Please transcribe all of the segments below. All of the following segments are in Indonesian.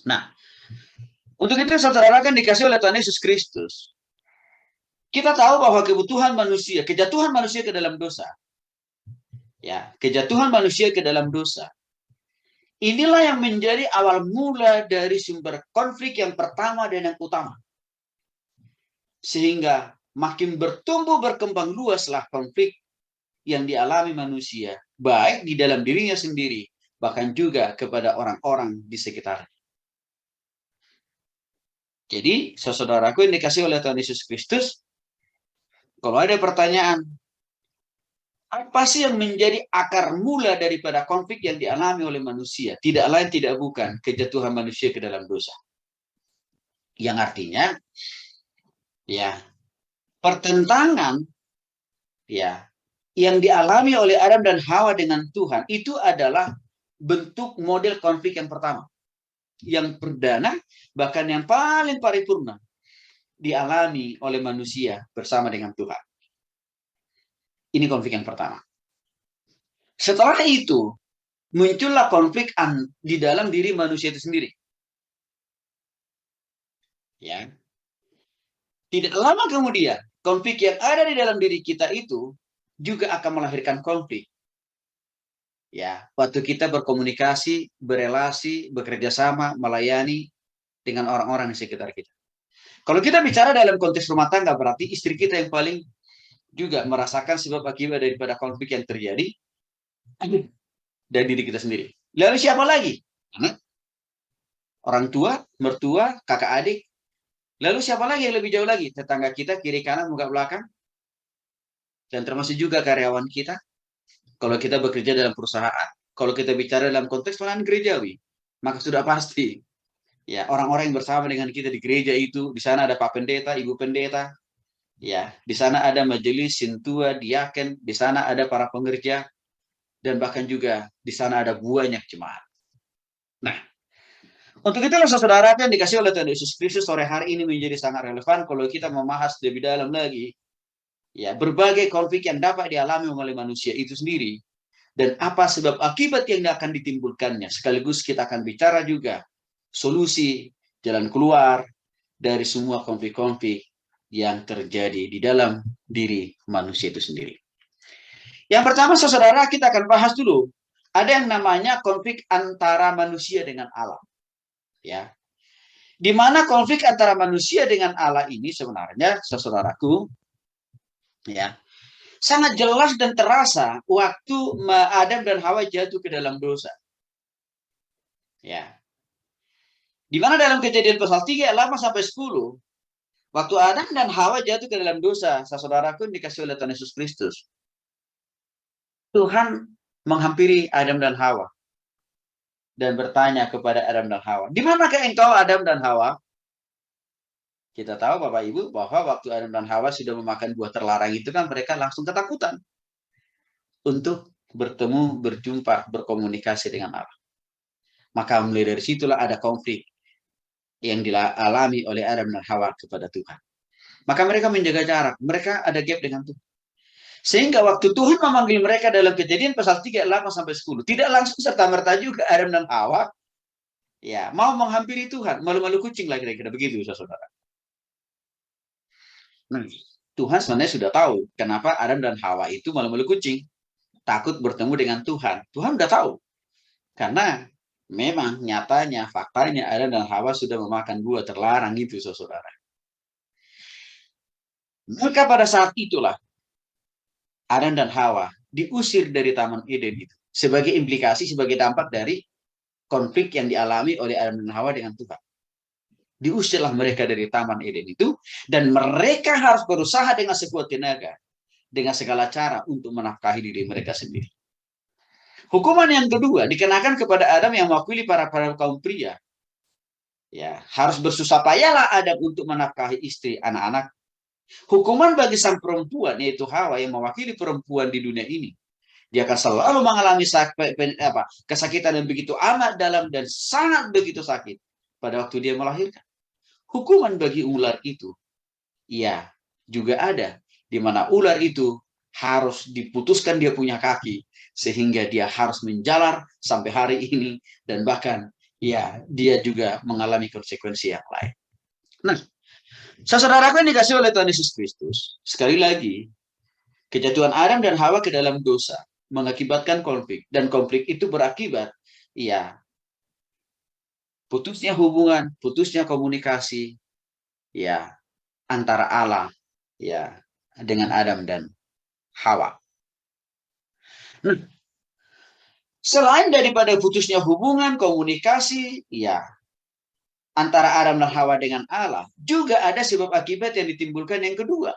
Nah, untuk itu saudara kan dikasih oleh Tuhan Yesus Kristus. Kita tahu bahwa kebutuhan manusia, kejatuhan manusia ke dalam dosa. Ya, kejatuhan manusia ke dalam dosa. Inilah yang menjadi awal mula dari sumber konflik yang pertama dan yang utama. Sehingga makin bertumbuh berkembang luaslah konflik yang dialami manusia, baik di dalam dirinya sendiri, bahkan juga kepada orang-orang di sekitarnya. Jadi, saudaraku yang dikasih oleh Tuhan Yesus Kristus, kalau ada pertanyaan, apa sih yang menjadi akar mula daripada konflik yang dialami oleh manusia? Tidak lain tidak bukan kejatuhan manusia ke dalam dosa. Yang artinya, ya, pertentangan, ya, yang dialami oleh Adam dan Hawa dengan Tuhan itu adalah bentuk model konflik yang pertama, yang perdana, bahkan yang paling paripurna dialami oleh manusia bersama dengan Tuhan. Ini konflik yang pertama. Setelah itu, muncullah konflik di dalam diri manusia itu sendiri. Ya. Tidak lama kemudian, konflik yang ada di dalam diri kita itu juga akan melahirkan konflik. Ya, waktu kita berkomunikasi, berelasi, bekerja sama, melayani dengan orang-orang di sekitar kita. Kalau kita bicara dalam konteks rumah tangga, berarti istri kita yang paling juga merasakan sebab akibat daripada konflik yang terjadi dari diri kita sendiri. Lalu siapa lagi? Orang tua, mertua, kakak adik. Lalu siapa lagi yang lebih jauh lagi? Tetangga kita, kiri kanan, muka belakang. Dan termasuk juga karyawan kita. Kalau kita bekerja dalam perusahaan. Kalau kita bicara dalam konteks pelayanan gerejawi. Maka sudah pasti. Ya, orang-orang yang bersama dengan kita di gereja itu. Di sana ada Pak Pendeta, Ibu Pendeta. Ya, di sana ada majelis, sintua, diaken. Di sana ada para pengerja. Dan bahkan juga di sana ada banyak jemaat. Nah, untuk itu saudara yang dikasih oleh Tuhan Yesus Kristus sore hari ini menjadi sangat relevan kalau kita membahas lebih dalam lagi ya berbagai konflik yang dapat dialami oleh manusia itu sendiri dan apa sebab akibat yang akan ditimbulkannya. Sekaligus kita akan bicara juga solusi, jalan keluar dari semua konflik-konflik yang terjadi di dalam diri manusia itu sendiri. Yang pertama saudara kita akan bahas dulu ada yang namanya konflik antara manusia dengan alam. Ya, di mana konflik antara manusia dengan Allah ini sebenarnya, saudaraku, ya, sangat jelas dan terasa waktu Adam dan Hawa jatuh ke dalam dosa. Ya. Di mana dalam Kejadian pasal 3 ayat 8 sampai 10, waktu Adam dan Hawa jatuh ke dalam dosa, saudaraku dikasih oleh Tuhan Yesus Kristus. Tuhan menghampiri Adam dan Hawa dan bertanya kepada Adam dan Hawa, "Di manakah engkau Adam dan Hawa?" Kita tahu Bapak Ibu bahwa waktu Adam dan Hawa sudah memakan buah terlarang itu kan mereka langsung ketakutan untuk bertemu, berjumpa, berkomunikasi dengan Allah. Maka mulai dari situlah ada konflik yang dialami oleh Adam dan Hawa kepada Tuhan. Maka mereka menjaga jarak, mereka ada gap dengan Tuhan. Sehingga waktu Tuhan memanggil mereka dalam Kejadian pasal 3 8 sampai 10, tidak langsung serta-merta juga Adam dan Hawa ya mau menghampiri Tuhan, malu-malu kucing lah kira-kira begitu saudara. Nah, Tuhan sebenarnya sudah tahu kenapa Adam dan Hawa itu malu-malu kucing, takut bertemu dengan Tuhan. Tuhan sudah tahu. Karena memang nyatanya, faktanya Adam dan Hawa sudah memakan buah terlarang itu saudara. Maka pada saat itulah Adam dan Hawa diusir dari Taman Eden itu sebagai implikasi, sebagai dampak dari konflik yang dialami oleh Adam dan Hawa dengan Tuhan. Diusirlah mereka dari Taman Eden itu dan mereka harus berusaha dengan sekuat tenaga, dengan segala cara untuk menafkahi diri mereka sendiri. Hukuman yang kedua dikenakan kepada Adam yang mewakili para kaum pria. Ya, harus bersusah payahlah Adam untuk menafkahi istri, anak-anak. Hukuman bagi sang perempuan yaitu Hawa yang mewakili perempuan di dunia ini. Dia akan selalu mengalami kesakitan yang begitu amat dalam dan sangat begitu sakit pada waktu dia melahirkan. Hukuman bagi ular itu, ya juga ada di mana ular itu harus diputuskan dia punya kaki sehingga dia harus menjalar sampai hari ini dan bahkan ya dia juga mengalami konsekuensi yang lain. Nah, saudaraku yang dikasih oleh Tuhan Yesus Kristus, sekali lagi, kejatuhan Adam dan Hawa ke dalam dosa mengakibatkan konflik, dan konflik itu berakibat, ya, putusnya hubungan, putusnya komunikasi, ya, antara Allah, ya, dengan Adam dan Hawa. Nah, selain daripada putusnya hubungan, komunikasi, ya, antara Adam dan Hawa dengan Allah, juga ada sebab akibat yang ditimbulkan yang kedua.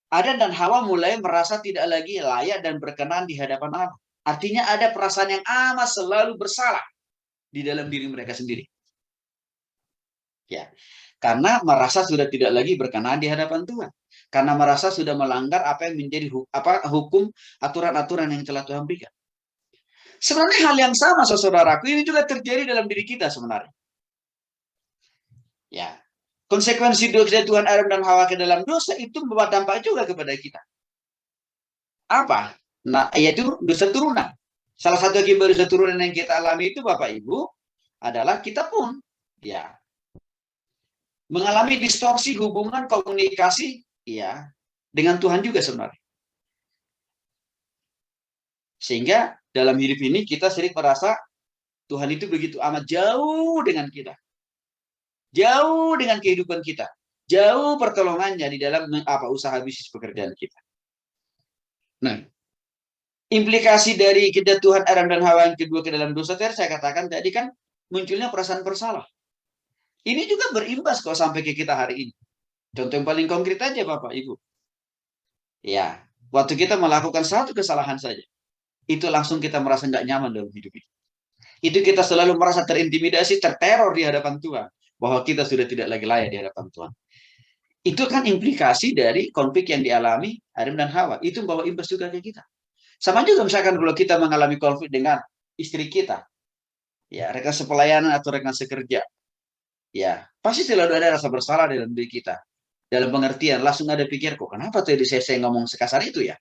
Adam dan Hawa mulai merasa tidak lagi layak dan berkenan di hadapan Allah. Artinya ada perasaan yang amat selalu bersalah di dalam diri mereka sendiri. Ya, karena merasa sudah tidak lagi berkenan di hadapan Tuhan. Karena merasa sudah melanggar apa yang menjadi hukum, aturan-aturan yang telah Tuhan berikan. Sebenarnya hal yang sama, saudaraku, ini juga terjadi dalam diri kita sebenarnya. Ya, konsekuensi dosa Tuhan Adam dan Hawa ke dalam dosa itu membawa dampak juga kepada kita. Apa? Nah, yaitu dosa turunan. Salah satu akibat dosa turunan yang kita alami itu, Bapak Ibu, adalah kita pun, ya, mengalami distorsi hubungan komunikasi, ya, dengan Tuhan juga sebenarnya. Sehingga dalam hidup ini kita sering merasa Tuhan itu begitu amat jauh dengan kita. Jauh dengan kehidupan kita. Jauh pertolongannya di dalam usaha bisnis pekerjaan kita. Nah, implikasi dari kejatuhan Adam dan Hawa yang kedua ke dalam dosa tadi saya katakan tadi kan munculnya perasaan bersalah. Ini juga berimbas kok sampai ke kita hari ini. Contoh yang paling konkret aja Bapak Ibu. Ya, waktu kita melakukan satu kesalahan saja, itu langsung kita merasa nggak nyaman dalam hidup ini. Itu kita selalu merasa terintimidasi, terteror di hadapan Tuhan. Bahwa kita sudah tidak lagi layak di hadapan Tuhan. Itu kan implikasi dari konflik yang dialami Adam dan Hawa. Itu membawa imbas juga ke kita. Sama juga misalkan kalau kita mengalami konflik dengan istri kita. Ya, rekan sepelayanan atau rekan sekerja. Ya, pasti selalu ada rasa bersalah dalam diri kita. Dalam pengertian, langsung ada pikir, kok kenapa tadi saya ngomong sekasar itu ya?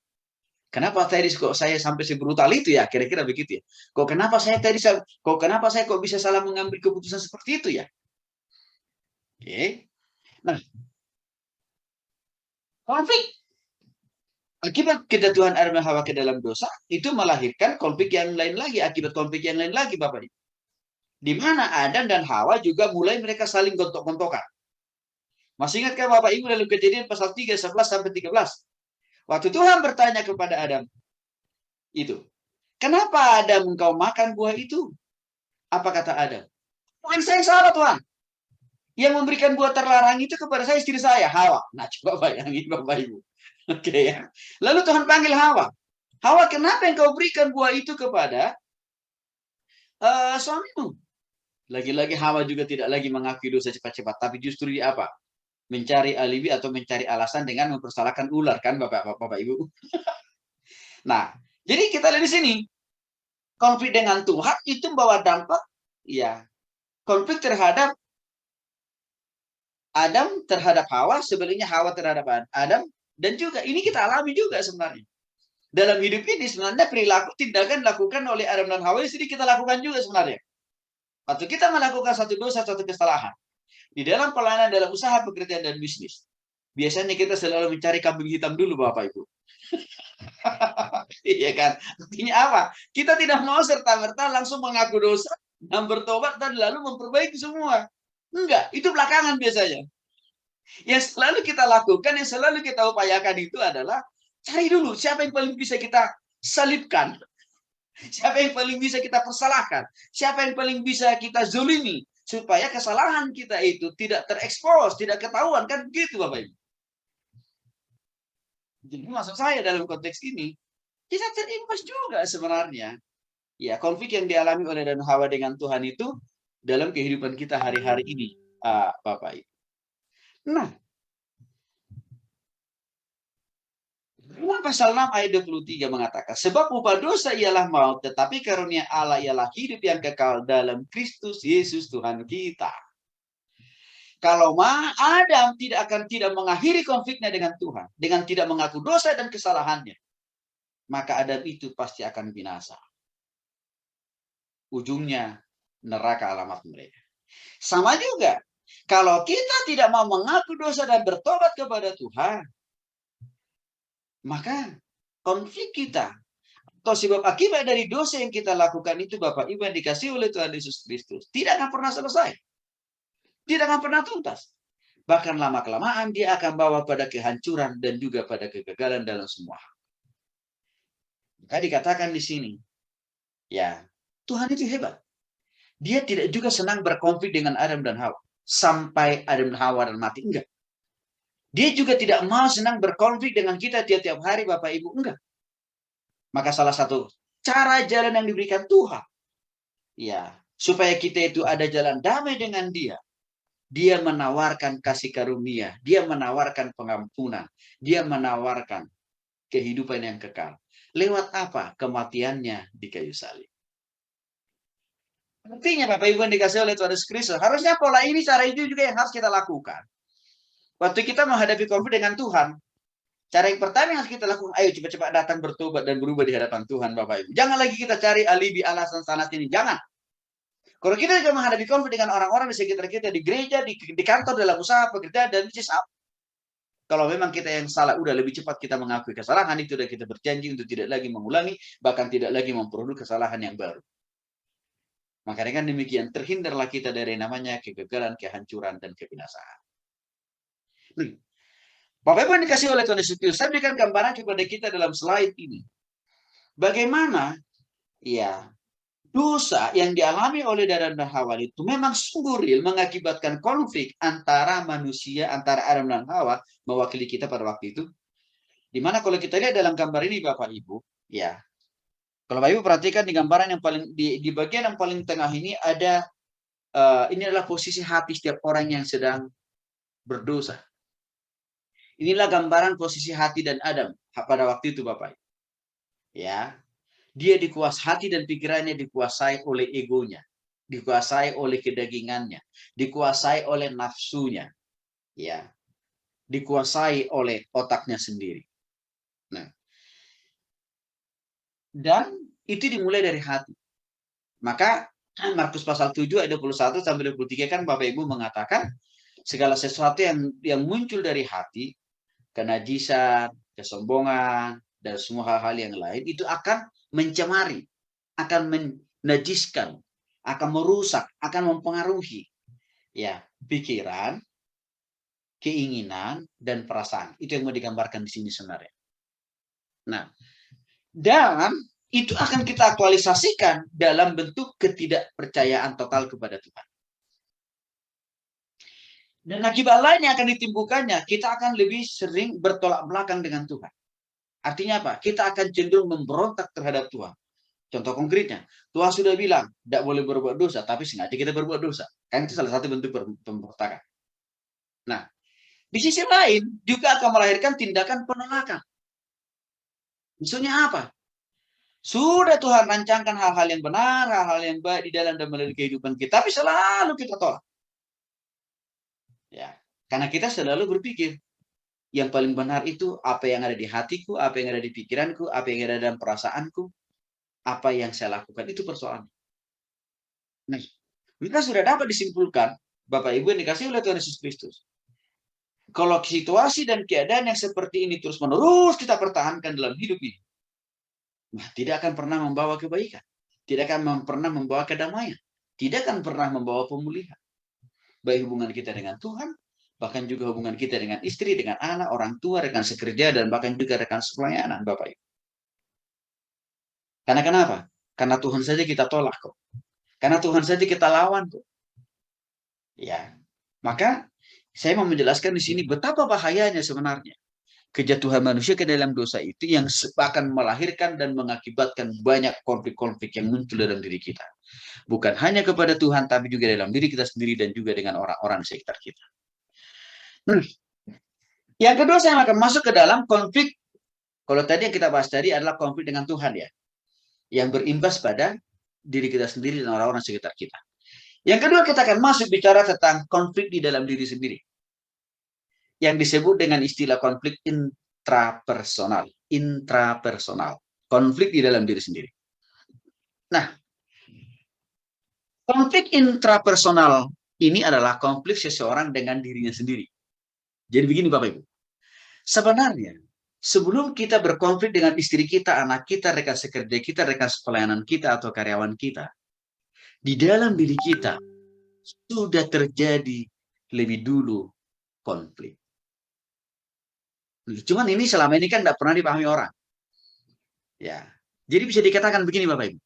Kenapa tadi kok saya sampai sebrutal itu ya? Kira-kira begitu ya. Kok kenapa saya kok bisa salah mengambil keputusan seperti itu ya? Oke. Nah, konflik akibat kejatuhan Adam dan Hawa ke dalam dosa itu melahirkan konflik yang lain lagi, akibat konflik yang lain lagi Bapak Ibu. Di mana Adam dan Hawa juga mulai mereka saling gontok-gontokan. Masih ingatkah Bapak Ibu dalam Kejadian pasal 3, 11 sampai 13? Waktu Tuhan bertanya kepada Adam, itu, kenapa Adam engkau makan buah itu? Apa kata Adam? Bukan saya salah Tuhan. Yang memberikan buah terlarang itu kepada saya istri saya, Hawa. Nah, coba bayangin Bapak Ibu. Oke ya. Lalu Tuhan panggil Hawa. Hawa, kenapa engkau berikan buah itu kepada suamimu? Lagi-lagi Hawa juga tidak lagi mengakui dosa cepat-cepat, tapi justru dia apa? Mencari alibi atau mencari alasan dengan mempersalahkan ular, kan Bapak Ibu? Nah, jadi kita lihat di sini, konflik dengan Tuhan itu membawa dampak, ya, konflik terhadap Adam terhadap Hawa, sebenarnya Hawa terhadap Adam, dan juga ini kita alami juga sebenarnya. Dalam hidup ini sebenarnya perilaku tindakan dilakukan oleh Adam dan Hawa, jadi kita lakukan juga sebenarnya. Waktu kita melakukan satu dosa, satu kesalahan, di dalam pelayanan, dalam usaha pekerjaan dan bisnis, biasanya kita selalu mencari kambing hitam dulu Bapak Ibu. Iya kan? Artinya apa? Kita tidak mau serta-merta langsung mengaku dosa dan bertobat dan lalu memperbaiki semua. Enggak, itu belakangan biasanya. Yang selalu kita lakukan, yang selalu kita upayakan itu adalah cari dulu siapa yang paling bisa kita salibkan. Siapa yang paling bisa kita persalahkan? Siapa yang paling bisa kita zolimi? Supaya kesalahan kita itu tidak terekspos, tidak ketahuan. Kan begitu Bapak Ibu. Jadi maksud saya dalam konteks ini, kita terimbas juga sebenarnya. Ya, konflik yang dialami oleh Adam dan Hawa dengan Tuhan itu dalam kehidupan kita hari-hari ini, Bapak Ibu. Nah, pasal 6 ayat 23 mengatakan, sebab upah dosa ialah maut, tetapi karunia Allah ialah hidup yang kekal dalam Kristus Yesus Tuhan kita. Kalau Adam tidak mengakhiri konfliknya dengan Tuhan, dengan tidak mengaku dosa dan kesalahannya, maka Adam itu pasti akan binasa. Ujungnya neraka alamat mereka. Sama juga, kalau kita tidak mau mengaku dosa dan bertobat kepada Tuhan, maka konflik kita atau sebab akibat dari dosa yang kita lakukan itu, Bapak Ibu yang dikasih oleh Tuhan Yesus Kristus, tidak akan pernah selesai. Tidak akan pernah tuntas. Bahkan lama-kelamaan dia akan bawa pada kehancuran dan juga pada kegagalan dalam semua hal. Maka dikatakan di sini, ya, Tuhan itu hebat. Dia tidak juga senang berkonflik dengan Adam dan Hawa. Sampai Adam dan Hawa dan mati, enggak. Dia juga tidak mau senang berkonflik dengan kita tiap-tiap hari, Bapak Ibu, enggak. Maka salah satu cara jalan yang diberikan Tuhan, ya, supaya kita itu ada jalan damai dengan dia. Dia menawarkan kasih karunia, dia menawarkan pengampunan, dia menawarkan kehidupan yang kekal. Lewat apa? Kematiannya di kayu salib. Artinya Bapak Ibu yang dikasih oleh Tuhan Yesus Kristus, harusnya pola ini, cara itu juga yang harus kita lakukan. Waktu kita menghadapi konflik dengan Tuhan, cara yang pertama yang harus kita lakukan, ayo cepat-cepat datang bertobat dan berubah di hadapan Tuhan, Bapak Ibu. Jangan lagi kita cari alibi, alasan sana sini, jangan. Kalau kita juga menghadapi konflik dengan orang-orang di sekitar kita, di gereja, di kantor, dalam usaha, pekerjaan, dan bisnis, kalau memang kita yang salah, udah lebih cepat kita mengakui kesalahan itu dan kita berjanji untuk tidak lagi mengulangi, bahkan tidak lagi memperoleh kesalahan yang baru. Maka dengan demikian, terhindarlah kita dari namanya kegagalan, kehancuran, dan kebinasaan. Bapak Ibu yang dikasih oleh Tuhan Yesus Kristus, saya berikan gambaran kepada kita dalam slide ini. Bagaimana, ya, dosa yang dialami oleh Adam dan Hawa itu memang sungguh real mengakibatkan konflik antara manusia, antara Adam dan Hawa, mewakili kita pada waktu itu. Dimana kalau kita lihat dalam gambar ini, Bapak Ibu, ya, kalau Bapak Ibu perhatikan di gambaran yang paling di bagian yang paling tengah ini ada ini adalah posisi hati setiap orang yang sedang berdosa. Inilah gambaran posisi hati dan Adam pada waktu itu, Bapak Ibu. Ya, dia dikuasai, hati dan pikirannya dikuasai oleh egonya, dikuasai oleh kedagingannya, dikuasai oleh nafsunya, ya, dikuasai oleh otaknya sendiri. Nah, dan itu dimulai dari hati. Maka Markus pasal 7 ayat 21 sampai 23 kan Bapak Ibu mengatakan segala sesuatu yang muncul dari hati, kenajisan, kesombongan, dan semua hal-hal yang lain itu akan mencemari, akan menajiskan, akan merusak, akan mempengaruhi ya pikiran, keinginan, dan perasaan. Itu yang mau digambarkan di sini sebenarnya. Nah, dan itu akan kita aktualisasikan dalam bentuk ketidakpercayaan total kepada Tuhan. Dan akibat lain yang akan ditimbulkannya, kita akan lebih sering bertolak belakang dengan Tuhan. Artinya apa? Kita akan cenderung memberontak terhadap Tuhan. Contoh konkretnya, Tuhan sudah bilang, tidak boleh berbuat dosa, tapi sengaja kita berbuat dosa. Kan itu salah satu bentuk pemberontakan. Nah, di sisi lain juga akan melahirkan tindakan penolakan. Maksudnya apa? Sudah Tuhan rancangkan hal-hal yang benar, hal-hal yang baik di dalam dan melalui kehidupan kita, tapi selalu kita tolak. Ya, karena kita selalu berpikir yang paling benar itu apa yang ada di hatiku, apa yang ada di pikiranku, apa yang ada dalam perasaanku, apa yang saya lakukan, itu persoalan. Nah, kita sudah dapat disimpulkan, Bapak Ibu yang dikasih oleh Tuhan Yesus Kristus. Kalau situasi dan keadaan yang seperti ini terus-menerus kita pertahankan dalam hidup ini, nah, tidak akan pernah membawa kebaikan, tidak akan pernah membawa kedamaian, tidak akan pernah membawa pemulihan. Baik hubungan kita dengan Tuhan, bahkan juga hubungan kita dengan istri, dengan anak, orang tua, rekan sekerja, dan bahkan juga rekan sepelayanan, Bapak Ibu. Karena kenapa? Karena Tuhan saja kita tolak kok. Karena Tuhan saja kita lawan kok. Ya, maka saya mau menjelaskan di sini betapa bahayanya sebenarnya kejatuhan manusia ke dalam dosa itu yang akan melahirkan dan mengakibatkan banyak konflik-konflik yang muncul dalam diri kita. Bukan hanya kepada Tuhan, tapi juga dalam diri kita sendiri dan juga dengan orang-orang di sekitar kita. Yang kedua, saya akan masuk ke dalam konflik. Kalau tadi yang kita bahas tadi adalah konflik dengan Tuhan ya, yang berimbas pada diri kita sendiri dan orang-orang sekitar kita. Yang kedua, kita akan masuk bicara tentang konflik di dalam diri sendiri, yang disebut dengan istilah konflik intrapersonal. Intrapersonal, konflik di dalam diri sendiri. Nah, Konflik intrapersonal ini adalah konflik seseorang dengan dirinya sendiri. Jadi begini Bapak Ibu, sebenarnya sebelum kita berkonflik dengan istri kita, anak kita, rekan sekerja kita, rekan pelayanan kita, atau karyawan kita, di dalam diri kita sudah terjadi lebih dulu konflik. Cuman ini selama ini kan tidak pernah dipahami orang. Ya, jadi bisa dikatakan begini Bapak Ibu,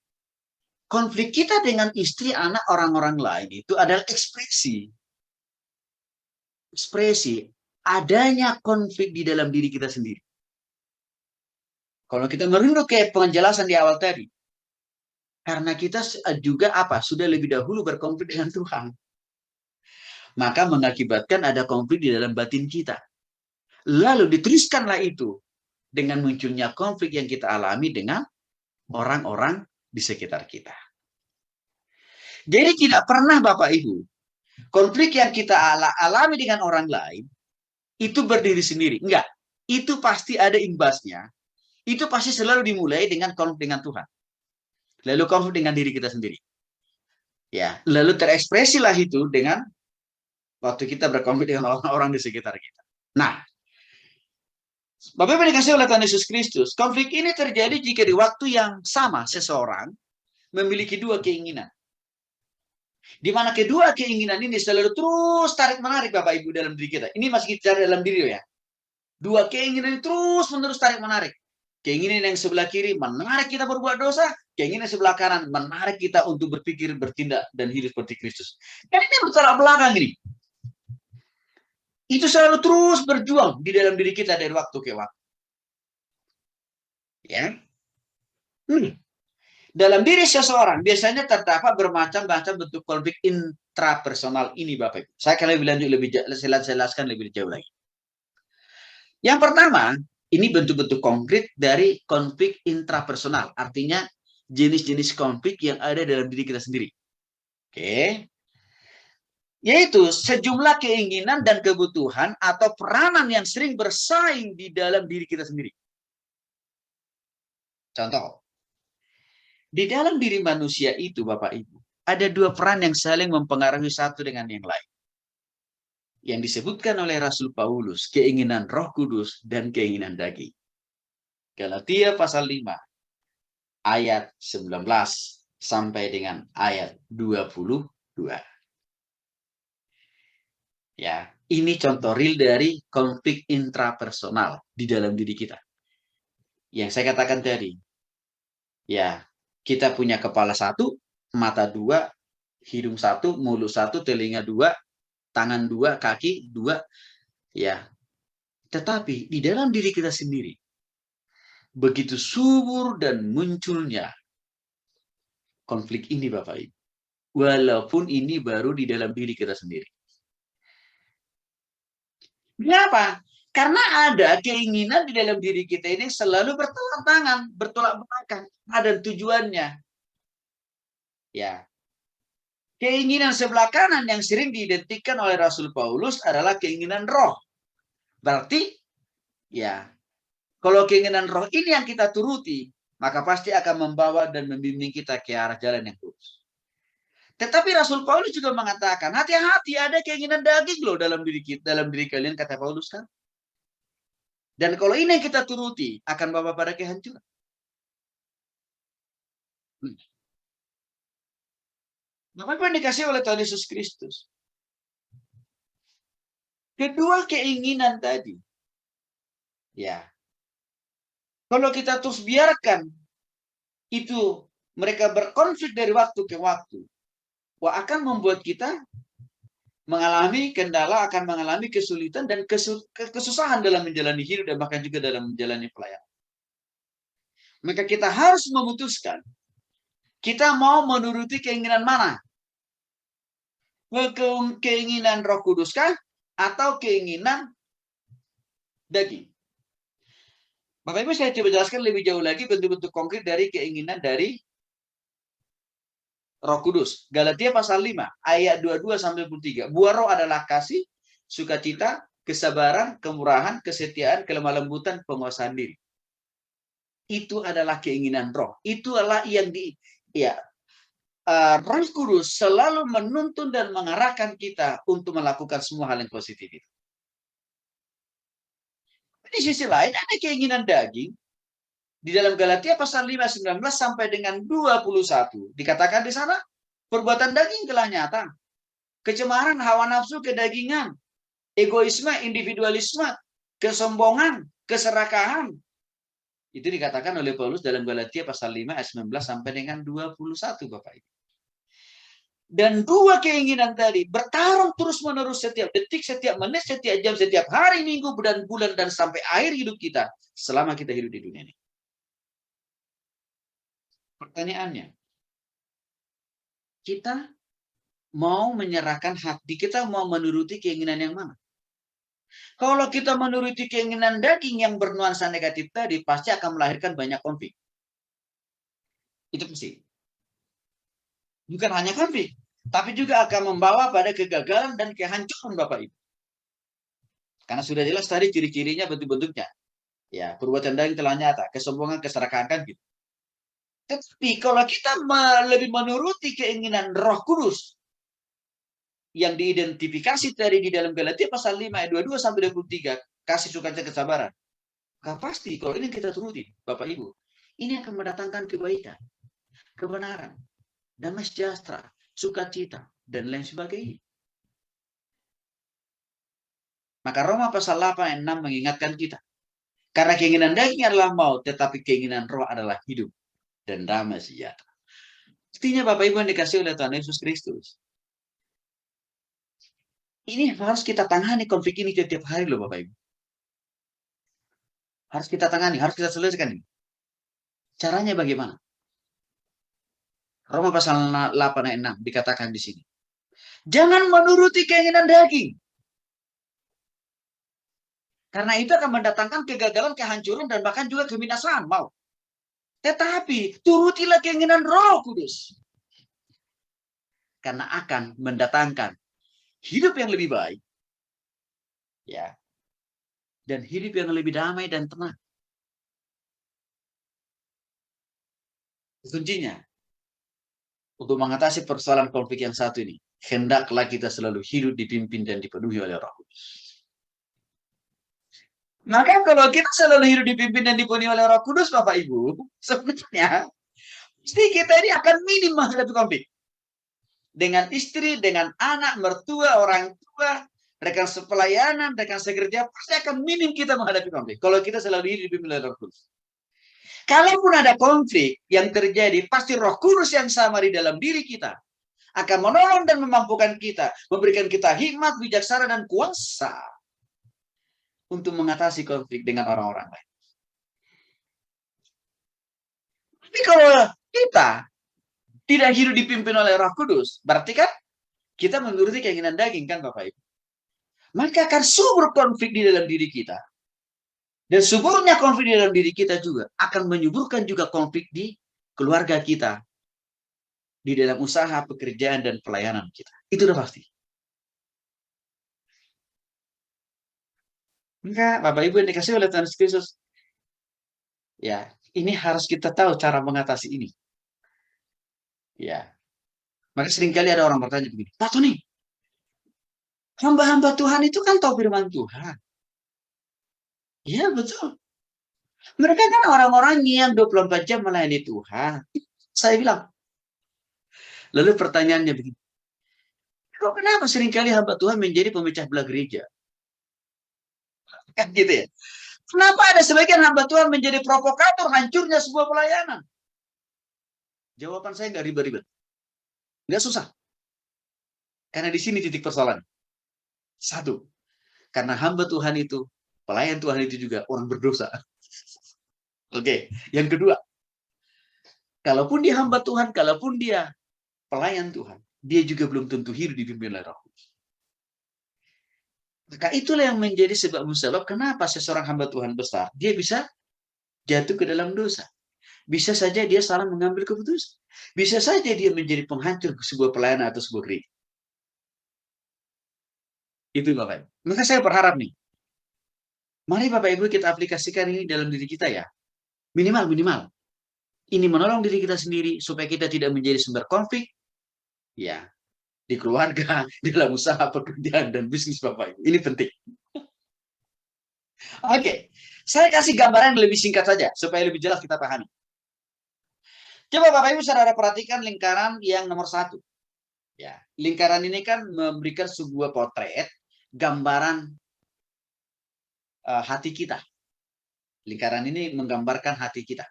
konflik kita dengan istri, anak, orang-orang lain itu adalah ekspresi adanya konflik di dalam diri kita sendiri. Kalau kita merunduk ke penjelasan di awal tadi, karena kita juga sudah lebih dahulu berkonflik dengan Tuhan, maka mengakibatkan ada konflik di dalam batin kita. Lalu diteruskanlah itu dengan munculnya konflik yang kita alami dengan orang-orang di sekitar kita. Jadi tidak pernah Bapak Ibu, konflik yang kita alami dengan orang lain itu berdiri sendiri. Enggak, itu pasti ada imbasnya. Itu pasti selalu dimulai dengan konflik dengan Tuhan. Lalu konflik dengan diri kita sendiri. Ya, lalu terekspresilah itu dengan waktu kita berkonflik dengan orang-orang di sekitar kita. Nah, Bapak Ibu dikasih oleh Tuhan Yesus Kristus, konflik ini terjadi jika di waktu yang sama seseorang memiliki dua keinginan. Di mana kedua keinginan ini selalu terus tarik-menarik Bapak Ibu dalam diri kita. Ini masih kita dalam diri ya. Dua keinginan ini terus-menerus tarik-menarik. Keinginan yang sebelah kiri menarik kita berbuat dosa, keinginan sebelah kanan menarik kita untuk berpikir, bertindak, dan hidup seperti Kristus. Dan ini bertolak belakang ini. Itu selalu terus berjuang di dalam diri kita dari waktu ke waktu. Ya. Dalam diri seseorang biasanya terdapat bermacam-macam bentuk konflik intrapersonal ini Bapak Ibu. Saya akan lebih lanjut, saya jelaskan lebih jauh lagi. Yang pertama, ini bentuk-bentuk konkret dari konflik intrapersonal. Artinya jenis-jenis konflik yang ada dalam diri kita sendiri. Oke. Yaitu sejumlah keinginan dan kebutuhan atau peranan yang sering bersaing di dalam diri kita sendiri. Contoh, di dalam diri manusia itu Bapak Ibu, ada dua peran yang saling mempengaruhi satu dengan yang lain. Yang disebutkan oleh Rasul Paulus, keinginan Roh Kudus dan keinginan daging. Galatia pasal 5 ayat 19 sampai dengan ayat 22. Ya, ini contoh real dari konflik intrapersonal di dalam diri kita. Yang saya katakan tadi, ya, kita punya kepala satu, mata dua, hidung satu, mulut satu, telinga dua, tangan dua, kaki dua, ya. Tetapi di dalam diri kita sendiri, begitu subur dan munculnya konflik ini Bapak Ibu. Walaupun ini baru di dalam diri kita sendiri. Kenapa? Karena ada keinginan di dalam diri kita ini selalu bertolak belakang. Ada tujuannya. Ya. Keinginan sebelah kanan yang sering diidentikan oleh Rasul Paulus adalah keinginan roh. Berarti, ya, kalau keinginan roh ini yang kita turuti, maka pasti akan membawa dan membimbing kita ke arah jalan yang lurus. Tetapi Rasul Paulus juga mengatakan, hati-hati ada keinginan daging loh dalam diri kalian, kata Paulus kan. Dan kalau ini yang kita turuti, akan bawa pada kehancuran. Apa yang dikasih oleh Tuhan Yesus Kristus? Kedua keinginan tadi, ya, kalau kita terus biarkan itu mereka berkonflik dari waktu ke waktu, akan membuat kita mengalami kendala, akan mengalami kesulitan dan kesusahan dalam menjalani hidup dan bahkan juga dalam menjalani pelayanan. Maka kita harus memutuskan, kita mau menuruti keinginan mana? Keinginan Roh Kudus kah? Atau keinginan daging? Bapak Ibu, saya coba jelaskan lebih jauh lagi bentuk-bentuk konkret dari keinginan dari Roh Kudus. Galatia pasal 5 ayat 22 sampai 23. Buah roh adalah kasih, sukacita, kesabaran, kemurahan, kesetiaan, kelemah lembutan, penguasaan diri. Itu adalah keinginan roh. Itu adalah yang Roh Kudus selalu menuntun dan mengarahkan kita untuk melakukan semua hal yang positif itu. Di sisi lain ada keinginan daging. Di dalam Galatia pasal 5, 19 sampai dengan 21. Dikatakan di sana, perbuatan daging telah nyata. Kecemaran, hawa nafsu, kedagingan, egoisme, individualisme, kesombongan, keserakahan. Itu dikatakan oleh Paulus dalam Galatia pasal 5 ayat 19 sampai dengan 21, Bapak Ibu. Dan dua keinginan tadi bertarung terus-menerus setiap detik, setiap menit, setiap jam, setiap hari, minggu, dan bulan, dan sampai akhir hidup kita selama kita hidup di dunia ini. Pertanyaannya, kita mau menyerahkan hati, kita mau menuruti keinginan yang mana? Kalau kita menuruti keinginan daging yang bernuansa negatif tadi, pasti akan melahirkan banyak konflik. Itu pasti. Bukan hanya konflik, tapi juga akan membawa pada kegagalan dan kehancuran, Bapak Ibu. Karena sudah jelas tadi ciri-cirinya, bentuk-bentuknya. Ya, perbuatan daging telah nyata, kesombongan, keserakahan, kan gitu. Tetapi kalau kita lebih menuruti keinginan Roh Kudus yang diidentifikasi tadi di dalam Galatia pasal 5 ayat 22 sampai 23, kasih, sukacita, kesabaran. Maka pasti kalau ini kita turuti, Bapak Ibu, ini akan mendatangkan kebaikan, kebenaran, damai sejahtera, sukacita, dan lain sebagainya. Maka Roma pasal 8 ayat 6 mengingatkan kita. Karena keinginan daging adalah maut, tetapi keinginan roh adalah hidup dan damai sejahtera. Artinya Bapak Ibu yang dikasih oleh Tuhan Yesus Kristus. Ini harus kita tangani konflik ini setiap hari loh Bapak Ibu. Harus kita tangani, harus kita selesaikan ini. Caranya bagaimana? Roma pasal 8 ayat 6 dikatakan di sini. Jangan menuruti keinginan daging. Karena itu akan mendatangkan kegagalan, kehancuran, dan bahkan juga kebinasaan. Mau. Tetapi turutilah keinginan Roh Kudus. Karena akan mendatangkan hidup yang lebih baik. Ya. Dan hidup yang lebih damai dan tenang. Kuncinya untuk mengatasi persoalan konflik yang satu ini, hendaklah kita selalu hidup dipimpin dan dipenuhi oleh Roh Kudus. Maka kalau kita selalu hidup dipimpin dan dipenuhi oleh Roh Kudus, Bapak Ibu, sebenarnya pasti kita ini akan minim menghadapi konflik. Dengan istri, dengan anak, mertua, orang tua, rekan sepelayanan, rekan sekerja, pasti akan minim kita menghadapi konflik. Kalau kita selalu hidup dipimpin oleh Roh Kudus. Kalaupun ada konflik yang terjadi, pasti Roh Kudus yang sama di dalam diri kita akan menolong dan memampukan kita, memberikan kita hikmat, bijaksana, dan kuasa untuk mengatasi konflik dengan orang-orang lain. Tapi kalau kita tidak hidup dipimpin oleh Roh Kudus, berarti kan kita menuruti keinginan daging, kan Bapak Ibu? Maka akan subur konflik di dalam diri kita. Dan suburnya konflik di dalam diri kita juga akan menyuburkan juga konflik di keluarga kita, di dalam usaha, pekerjaan, dan pelayanan kita. Itu udah pasti. Maka Bapak Ibu yang dikasih oleh Tuhan Yesus Kristus, ya, ini harus kita tahu cara mengatasi ini. Ya. Maka seringkali ada orang bertanya begini, Pak Tony, hamba-hamba Tuhan itu kan tahu firman Tuhan. Iya, betul. Mereka kan orang-orang yang 24 jam melayani Tuhan. Saya bilang. Lalu pertanyaannya begini, kok kenapa seringkali hamba Tuhan menjadi pemecah belah gereja? Kan gitu ya. Kenapa ada sebagian hamba Tuhan menjadi provokator hancurnya sebuah pelayanan? Jawaban saya nggak ribet-ribet. Nggak susah. Karena di sini titik persoalan. Satu, karena hamba Tuhan itu, pelayan Tuhan itu juga orang berdosa. Oke. Yang kedua, kalaupun dia hamba Tuhan, kalaupun dia pelayan Tuhan, dia juga belum tentu hidup dipimpin oleh Roh Kudus. Maka itulah yang menjadi sebab musabab kenapa seseorang hamba Tuhan besar, dia bisa jatuh ke dalam dosa. Bisa saja dia salah mengambil keputusan. Bisa saja dia menjadi penghancur sebuah pelayanan atau sebuah gereja. Itu Bapak Ibu. Maka saya berharap nih, mari Bapak Ibu kita aplikasikan ini dalam diri kita ya. Minimal. Ini menolong diri kita sendiri supaya kita tidak menjadi sumber konflik, Ya, di keluarga, di dalam usaha, pekerjaan, dan bisnis Bapak Ibu. Ini penting. Oke, saya kasih gambaran yang lebih singkat saja, supaya lebih jelas kita pahami. Coba Bapak Ibu saudara perhatikan lingkaran yang nomor 1. Ya, lingkaran ini kan memberikan sebuah potret, gambaran hati kita. Lingkaran ini menggambarkan hati kita.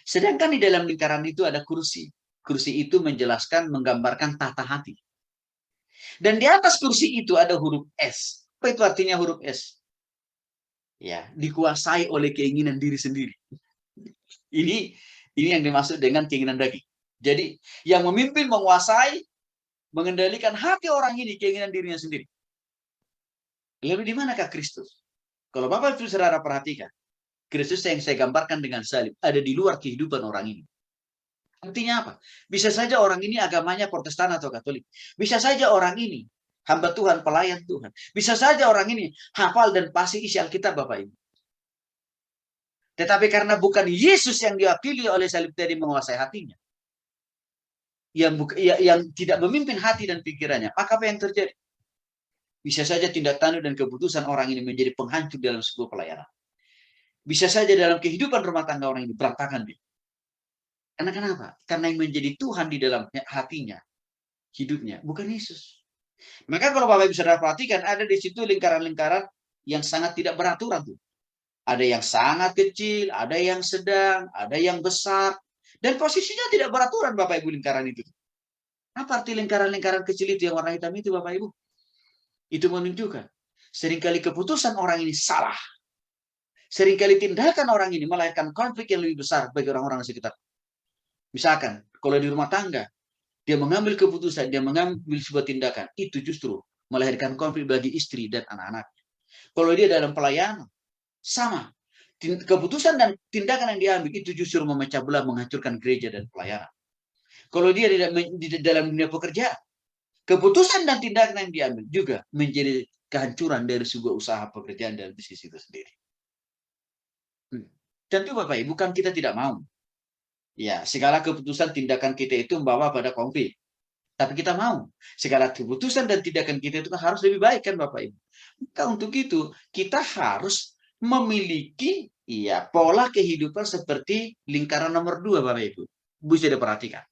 Sedangkan di dalam lingkaran itu ada kursi. Kursi itu menjelaskan, menggambarkan tata hati. Dan di atas kursi itu ada huruf S. Apa itu artinya huruf S? Ya, dikuasai oleh keinginan diri sendiri. Ini yang dimaksud dengan keinginan daging. Jadi, yang memimpin, menguasai, mengendalikan hati orang ini, keinginan dirinya sendiri. Lalu di manakah Kristus? Kalau Bapak Ibu saudara perhatikan, Kristus yang saya gambarkan dengan salib ada di luar kehidupan orang ini. Artinya apa? Bisa saja orang ini agamanya Protestan atau Katolik. Bisa saja orang ini hamba Tuhan, pelayan Tuhan. Bisa saja orang ini hafal dan pasti isi Alkitab, Bapak Ibu. Tetapi karena bukan Yesus yang diwakili oleh salib tadi menguasai hatinya, yang tidak memimpin hati dan pikirannya, maka apa yang terjadi? Bisa saja tindak tanduk dan keputusan orang ini menjadi penghancur dalam sebuah pelayanan. Bisa saja dalam kehidupan rumah tangga orang ini berantakan. Karena kenapa? Karena yang menjadi Tuhan di dalam hatinya, hidupnya, bukan Yesus. Maka kalau Bapak Ibu saudara perhatikan, ada di situ lingkaran-lingkaran yang sangat tidak beraturan tuh. Ada yang sangat kecil, ada yang sedang, ada yang besar. Dan posisinya tidak beraturan Bapak Ibu lingkaran itu. Apa arti lingkaran-lingkaran kecil itu yang warna hitam itu Bapak Ibu? Itu menunjukkan seringkali keputusan orang ini salah. Seringkali tindakan orang ini melahirkan konflik yang lebih besar bagi orang-orang sekitar. Misalkan, kalau di rumah tangga, dia mengambil keputusan, dia mengambil sebuah tindakan, itu justru melahirkan konflik bagi istri dan anak-anaknya. Kalau dia dalam pelayanan, sama. Keputusan dan tindakan yang diambil itu justru memecah belah, menghancurkan gereja dan pelayanan. Kalau dia di dalam dunia pekerjaan, keputusan dan tindakan yang diambil juga menjadi kehancuran dari sebuah usaha pekerjaan dan bisnis itu sendiri. Tentu Bapak Ibu, bukan kita tidak mau. Ya, segala keputusan tindakan kita itu membawa pada konflik. Tapi kita mau. Segala keputusan dan tindakan kita itu kan harus lebih baik kan Bapak Ibu. Maka untuk itu kita harus memiliki pola kehidupan seperti lingkaran nomor 2 Bapak Ibu. Bisa diperhatikan.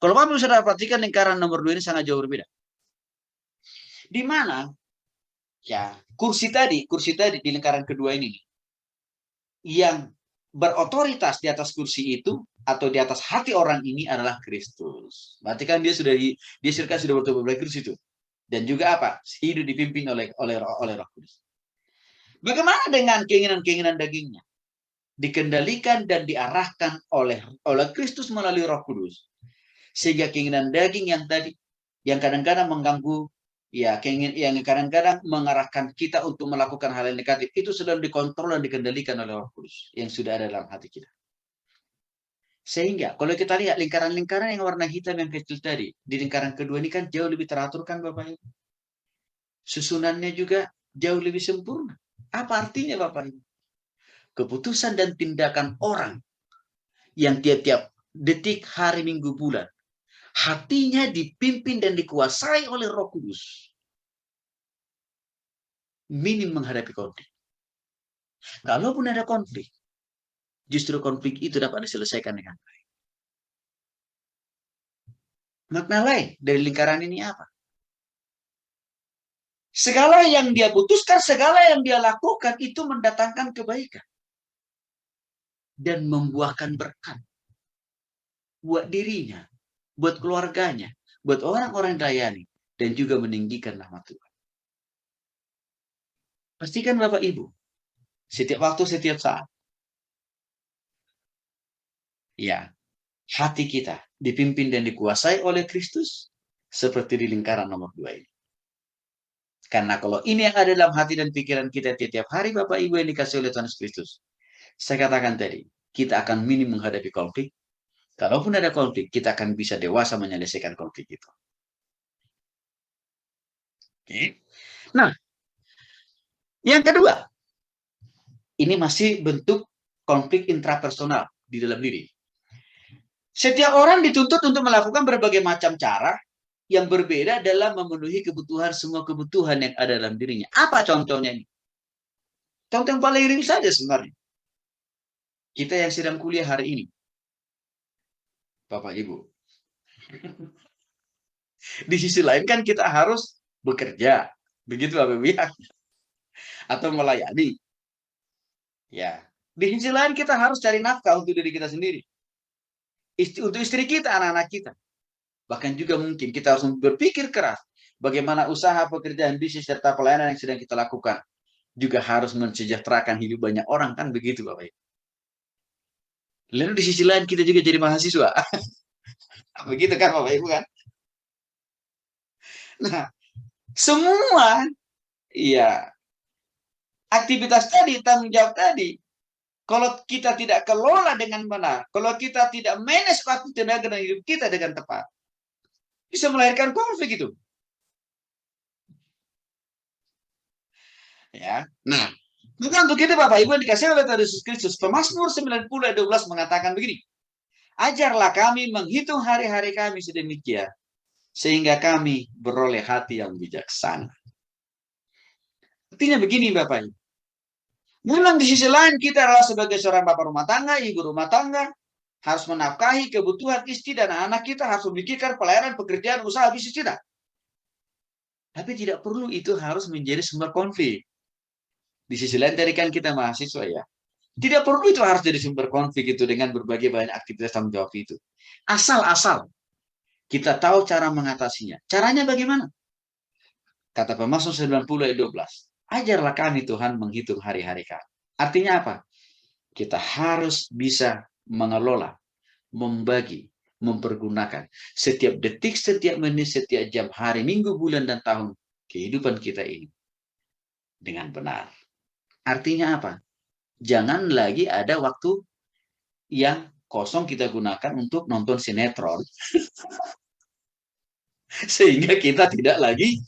Kalau Bapak Ibu sudah perhatikan lingkaran nomor 2 ini sangat jauh berbeda. Di mana kursi tadi di lingkaran kedua ini yang berotoritas di atas kursi itu atau di atas hati orang ini adalah Kristus. Berarti kan dia sudah bertobat oleh Kristus itu. Dan juga apa? Hidup dipimpin oleh Roh Kudus. Bagaimana dengan keinginan-keinginan dagingnya? Dikendalikan dan diarahkan oleh Kristus melalui Roh Kudus. Sehingga keinginan daging yang tadi yang kadang-kadang mengganggu yang kadang-kadang mengarahkan kita untuk melakukan hal yang negatif itu sudah dikontrol dan dikendalikan oleh Roh Kudus yang sudah ada dalam hati kita. Sehingga kalau kita lihat lingkaran-lingkaran yang warna hitam yang kecil tadi di lingkaran kedua ini kan jauh lebih teratur kan Bapak Ibu. Susunannya juga jauh lebih sempurna. Apa artinya Bapak Ibu? Keputusan dan tindakan orang yang tiap-tiap detik, hari, minggu, bulan hatinya dipimpin dan dikuasai oleh Roh Kudus. Minim menghadapi konflik. Kalaupun ada konflik, justru konflik itu dapat diselesaikan dengan baik. Makna lain dari lingkaran ini apa? Segala yang dia putuskan, segala yang dia lakukan itu mendatangkan kebaikan. Dan membuahkan berkat. Buat dirinya, buat keluarganya, buat orang-orang yang dilayani, dan juga meninggikan nama Tuhan. Pastikan Bapak Ibu, setiap waktu, setiap saat, hati kita dipimpin dan dikuasai oleh Kristus, seperti di lingkaran nomor 2 ini. Karena kalau ini yang ada dalam hati dan pikiran kita tiap hari, Bapak Ibu yang dikasih oleh Tuhan Kristus, saya katakan tadi, kita akan minim menghadapi konflik. Kalaupun ada konflik, kita akan bisa dewasa menyelesaikan konflik itu. Oke. Nah, yang kedua, ini masih bentuk konflik intrapersonal di dalam diri. Setiap orang dituntut untuk melakukan berbagai macam cara yang berbeda dalam memenuhi kebutuhan, semua kebutuhan yang ada dalam dirinya. Apa contohnya ini? Contoh yang paling ring saja sebenarnya. Kita yang sedang kuliah hari ini, Bapak Ibu. Di sisi lain kan kita harus bekerja. Begitu Bapak Ibu ya. Atau melayani. Ya. Di sisi lain kita harus cari nafkah untuk diri kita sendiri. Untuk istri kita, anak-anak kita. Bahkan juga mungkin kita harus berpikir keras. Bagaimana usaha, pekerjaan, bisnis, serta pelayanan yang sedang kita lakukan. Juga harus mensejahterakan hidup banyak orang. Kan begitu Bapak Ibu. Lalu di sisi lain kita juga jadi mahasiswa. Begitu kan Bapak Ibu kan? Nah, semua ya aktivitas tadi, tanggung jawab tadi, kalau kita tidak kelola dengan benar, kalau kita tidak manage waktu, tenaga, dan hidup kita dengan tepat, bisa melahirkan konflik itu. Ya, nah, bukan untuk itu Bapak Ibu yang dikasih oleh Tuhan Yesus Kristus. Pemazmur 90 ayat 12 mengatakan begini, ajarlah kami menghitung hari-hari kami sedemikian, sehingga kami beroleh hati yang bijaksana. Artinya begini Bapak Ibu, memang di sisi lain kita adalah sebagai seorang bapak rumah tangga, ibu rumah tangga, harus menafkahi kebutuhan istri dan anak kita, harus memikirkan pelayanan, pekerjaan, usaha, bisnis kita. Tapi tidak perlu itu harus menjadi sumber konflik. Di sisi lain tadi kan kita mahasiswa ya. Tidak perlu itu harus jadi sumber konflik itu dengan berbagai banyak aktivitas tanggung jawab itu. Asal-asal kita tahu cara mengatasinya. Caranya bagaimana? Kata Pemazmur 90 ayat 12. Ajarlah kami Tuhan menghitung hari-hari kami. Artinya apa? Kita harus bisa mengelola, membagi, mempergunakan setiap detik, setiap menit, setiap jam, hari, minggu, bulan, dan tahun kehidupan kita ini dengan benar. Artinya apa? Jangan lagi ada waktu yang kosong kita gunakan untuk nonton sinetron. Sehingga kita tidak lagi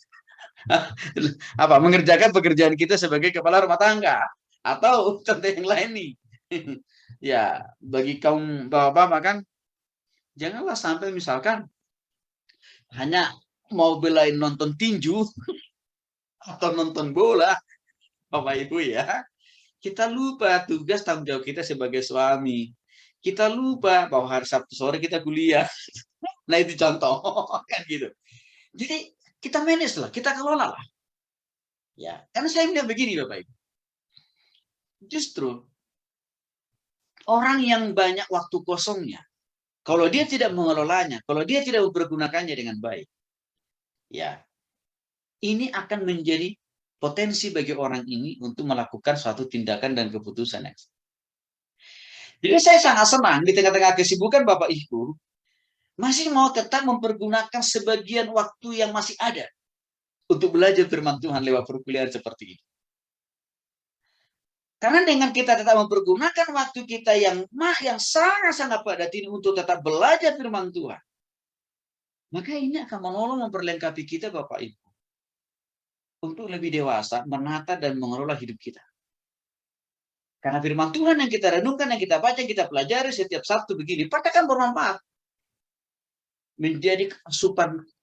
mengerjakan pekerjaan kita sebagai kepala rumah tangga. Atau contoh yang lain nih. Ya, bagi kaum bapak-bapak kan, janganlah sampai misalkan hanya mau belain nonton tinju atau nonton bola, Bapak Ibu ya. Kita lupa tugas tanggung jawab kita sebagai suami. Kita lupa bahwa hari Sabtu sore kita kuliah. Nah itu contoh kan gitu. Jadi kita manage lah, kita kelola lah. Ya, karena saya bilang begini Bapak Ibu. Justru orang yang banyak waktu kosongnya, kalau dia tidak mengelolanya, kalau dia tidak mempergunakannya dengan baik, ya ini akan menjadi potensi bagi orang ini untuk melakukan suatu tindakan dan keputusan yang salah. Jadi saya sangat senang di tengah-tengah kesibukan Bapak Ibu masih mau tetap mempergunakan sebagian waktu yang masih ada untuk belajar firman Tuhan lewat perkuliahan seperti ini. Karena dengan kita tetap mempergunakan waktu kita yang sangat-sangat padat ini untuk tetap belajar firman Tuhan, maka ini akan menolong memperlengkapi kita Bapak Ibu untuk lebih dewasa menata dan mengelola hidup kita. Karena firman Tuhan yang kita renungkan, yang kita baca, yang kita pelajari setiap Sabtu begini, pasti akan bermanfaat. Menjadi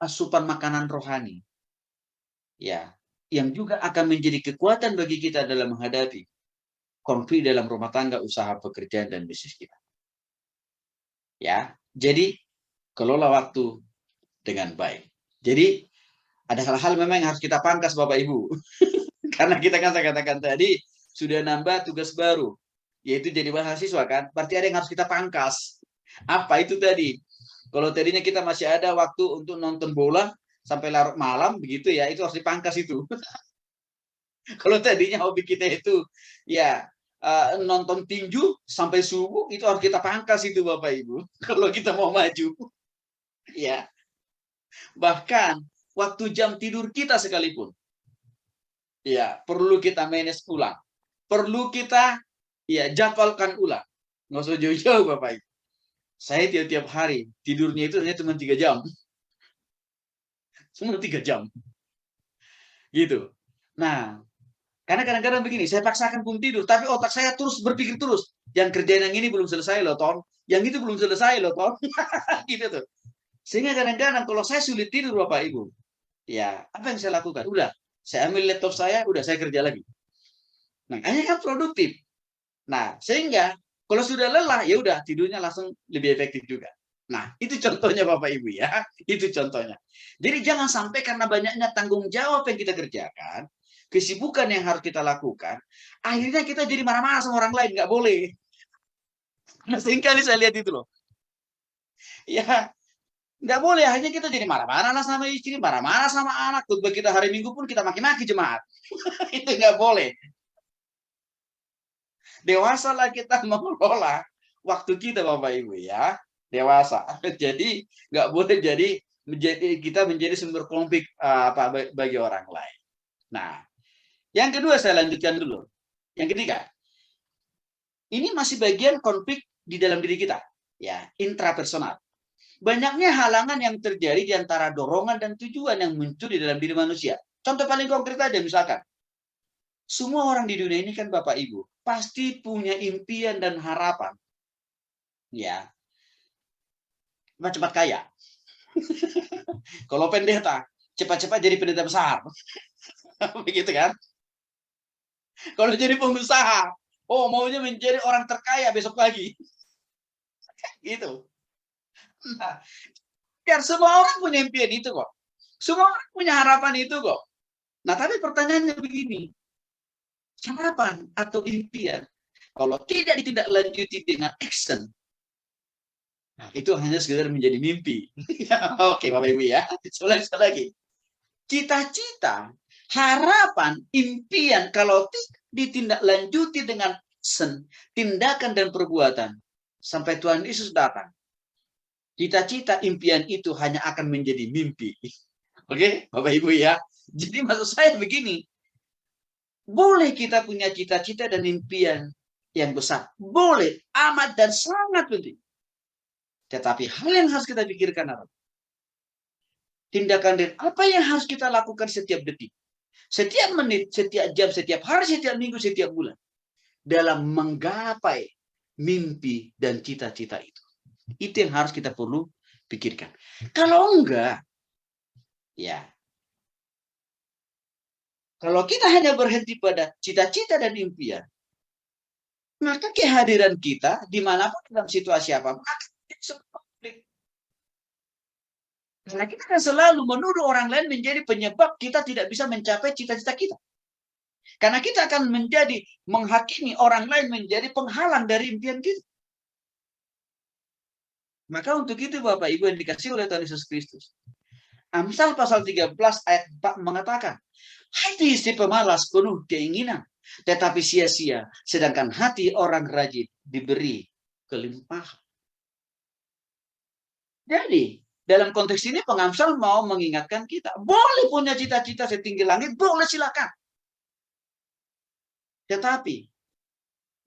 asupan makanan rohani. Ya, yang juga akan menjadi kekuatan bagi kita dalam menghadapi konflik dalam rumah tangga, usaha, pekerjaan, dan bisnis kita. Ya, jadi kelola waktu dengan baik. Jadi ada hal-hal memang yang harus kita pangkas Bapak Ibu. Karena kita kan saya katakan tadi sudah nambah tugas baru, yaitu jadi mahasiswa kan. Berarti ada yang harus kita pangkas. Apa itu tadi? Kalau tadinya kita masih ada waktu untuk nonton bola sampai larut malam begitu ya, itu harus dipangkas itu. Kalau tadinya hobi kita itu ya nonton tinju sampai subuh, itu harus kita pangkas itu Bapak Ibu. Kalau kita mau maju. Ya. Bahkan waktu jam tidur kita sekalipun. Ya, perlu kita manage ulang. Perlu kita ya jadwalkan ulang. Nggak usah jauh-jauh Bapak Ibu. Saya tiap-tiap hari tidurnya itu hanya cuma 3 jam. Cuma 3 jam. Gitu. Nah, Karena kadang-kadang begini, saya paksakan pun tidur, tapi otak saya terus berpikir terus. Yang kerjaan yang ini belum selesai loh, Ton. Yang itu belum selesai loh, Ton. Gitu tuh. Sehingga kadang-kadang kalau saya sulit tidur, Bapak Ibu, ya apa yang saya lakukan? Udah, saya ambil laptop saya, udah saya kerja lagi. Nah, ini kan produktif. Nah, sehingga kalau sudah lelah, ya udah tidurnya langsung lebih efektif juga. Nah, itu contohnya Bapak Ibu ya. Itu contohnya. Jadi jangan sampai karena banyaknya tanggung jawab yang kita kerjakan, kesibukan yang harus kita lakukan, akhirnya kita jadi marah-marah sama orang lain. Nggak boleh. Nah, seringkali saya lihat itu loh. Ya, nggak boleh. Akhirnya kita jadi marah-marah sama istri, marah-marah sama anak. Begitu kita hari Minggu pun kita maki-maki jemaat. Itu nggak boleh. Dewasalah kita mengelola waktu kita, Bapak Ibu ya. Dewasa. Jadi nggak boleh jadi kita menjadi sumber konflik bagi orang lain. Nah, yang kedua saya lanjutkan dulu. Yang ketiga, ini masih bagian konflik di dalam diri kita, ya, intrapersonal. Banyaknya halangan yang terjadi di antara dorongan dan tujuan yang muncul di dalam diri manusia. Contoh paling konkret aja misalkan, semua orang di dunia ini kan Bapak Ibu pasti punya impian dan harapan, ya, cepat-cepat kaya. Kalau pendeta, cepat-cepat jadi pendeta besar. Begitu kan? Kalau jadi pengusaha, oh maunya menjadi orang terkaya besok pagi. Gitu. Nah, biar semua orang punya impian itu kok. Semua orang punya harapan itu kok. Nah, tapi pertanyaannya begini. Harapan atau impian, kalau tidak ditindaklanjuti dengan action, nah, itu hanya sekedar menjadi mimpi. Oke, Bapak Ibu ya. Sekali lagi. Cita-cita, harapan, impian, kalau tidak ditindaklanjuti dengan action, tindakan dan perbuatan, sampai Tuhan Yesus datang, cita-cita, impian itu hanya akan menjadi mimpi. Oke, Bapak Ibu ya. Jadi maksud saya begini, boleh kita punya cita-cita dan impian yang besar. Boleh, amat dan sangat penting. Tetapi hal yang harus kita pikirkan apa? Tindakan dan apa yang harus kita lakukan setiap detik, setiap menit, setiap jam, setiap hari, setiap minggu, setiap bulan, dalam menggapai mimpi dan cita-cita itu. Itu yang harus kita perlu pikirkan. Kalau enggak, ya, kalau kita hanya berhenti pada cita-cita dan impian, maka kehadiran kita dimanapun dalam situasi apapun akan konflik. Karena kita akan selalu menuduh orang lain menjadi penyebab kita tidak bisa mencapai cita-cita kita. Karena kita akan menjadi menghakimi orang lain menjadi penghalang dari impian kita. Maka untuk itu Bapak Ibu yang dikasih oleh Tuhan Yesus Kristus, Amsal pasal 13 ayat 4 mengatakan, hati si pemalas penuh keinginan, tetapi sia-sia, sedangkan hati orang rajin diberi kelimpahan. Jadi, dalam konteks ini pengamsal mau mengingatkan kita, boleh punya cita-cita setinggi langit, boleh silakan. Tetapi,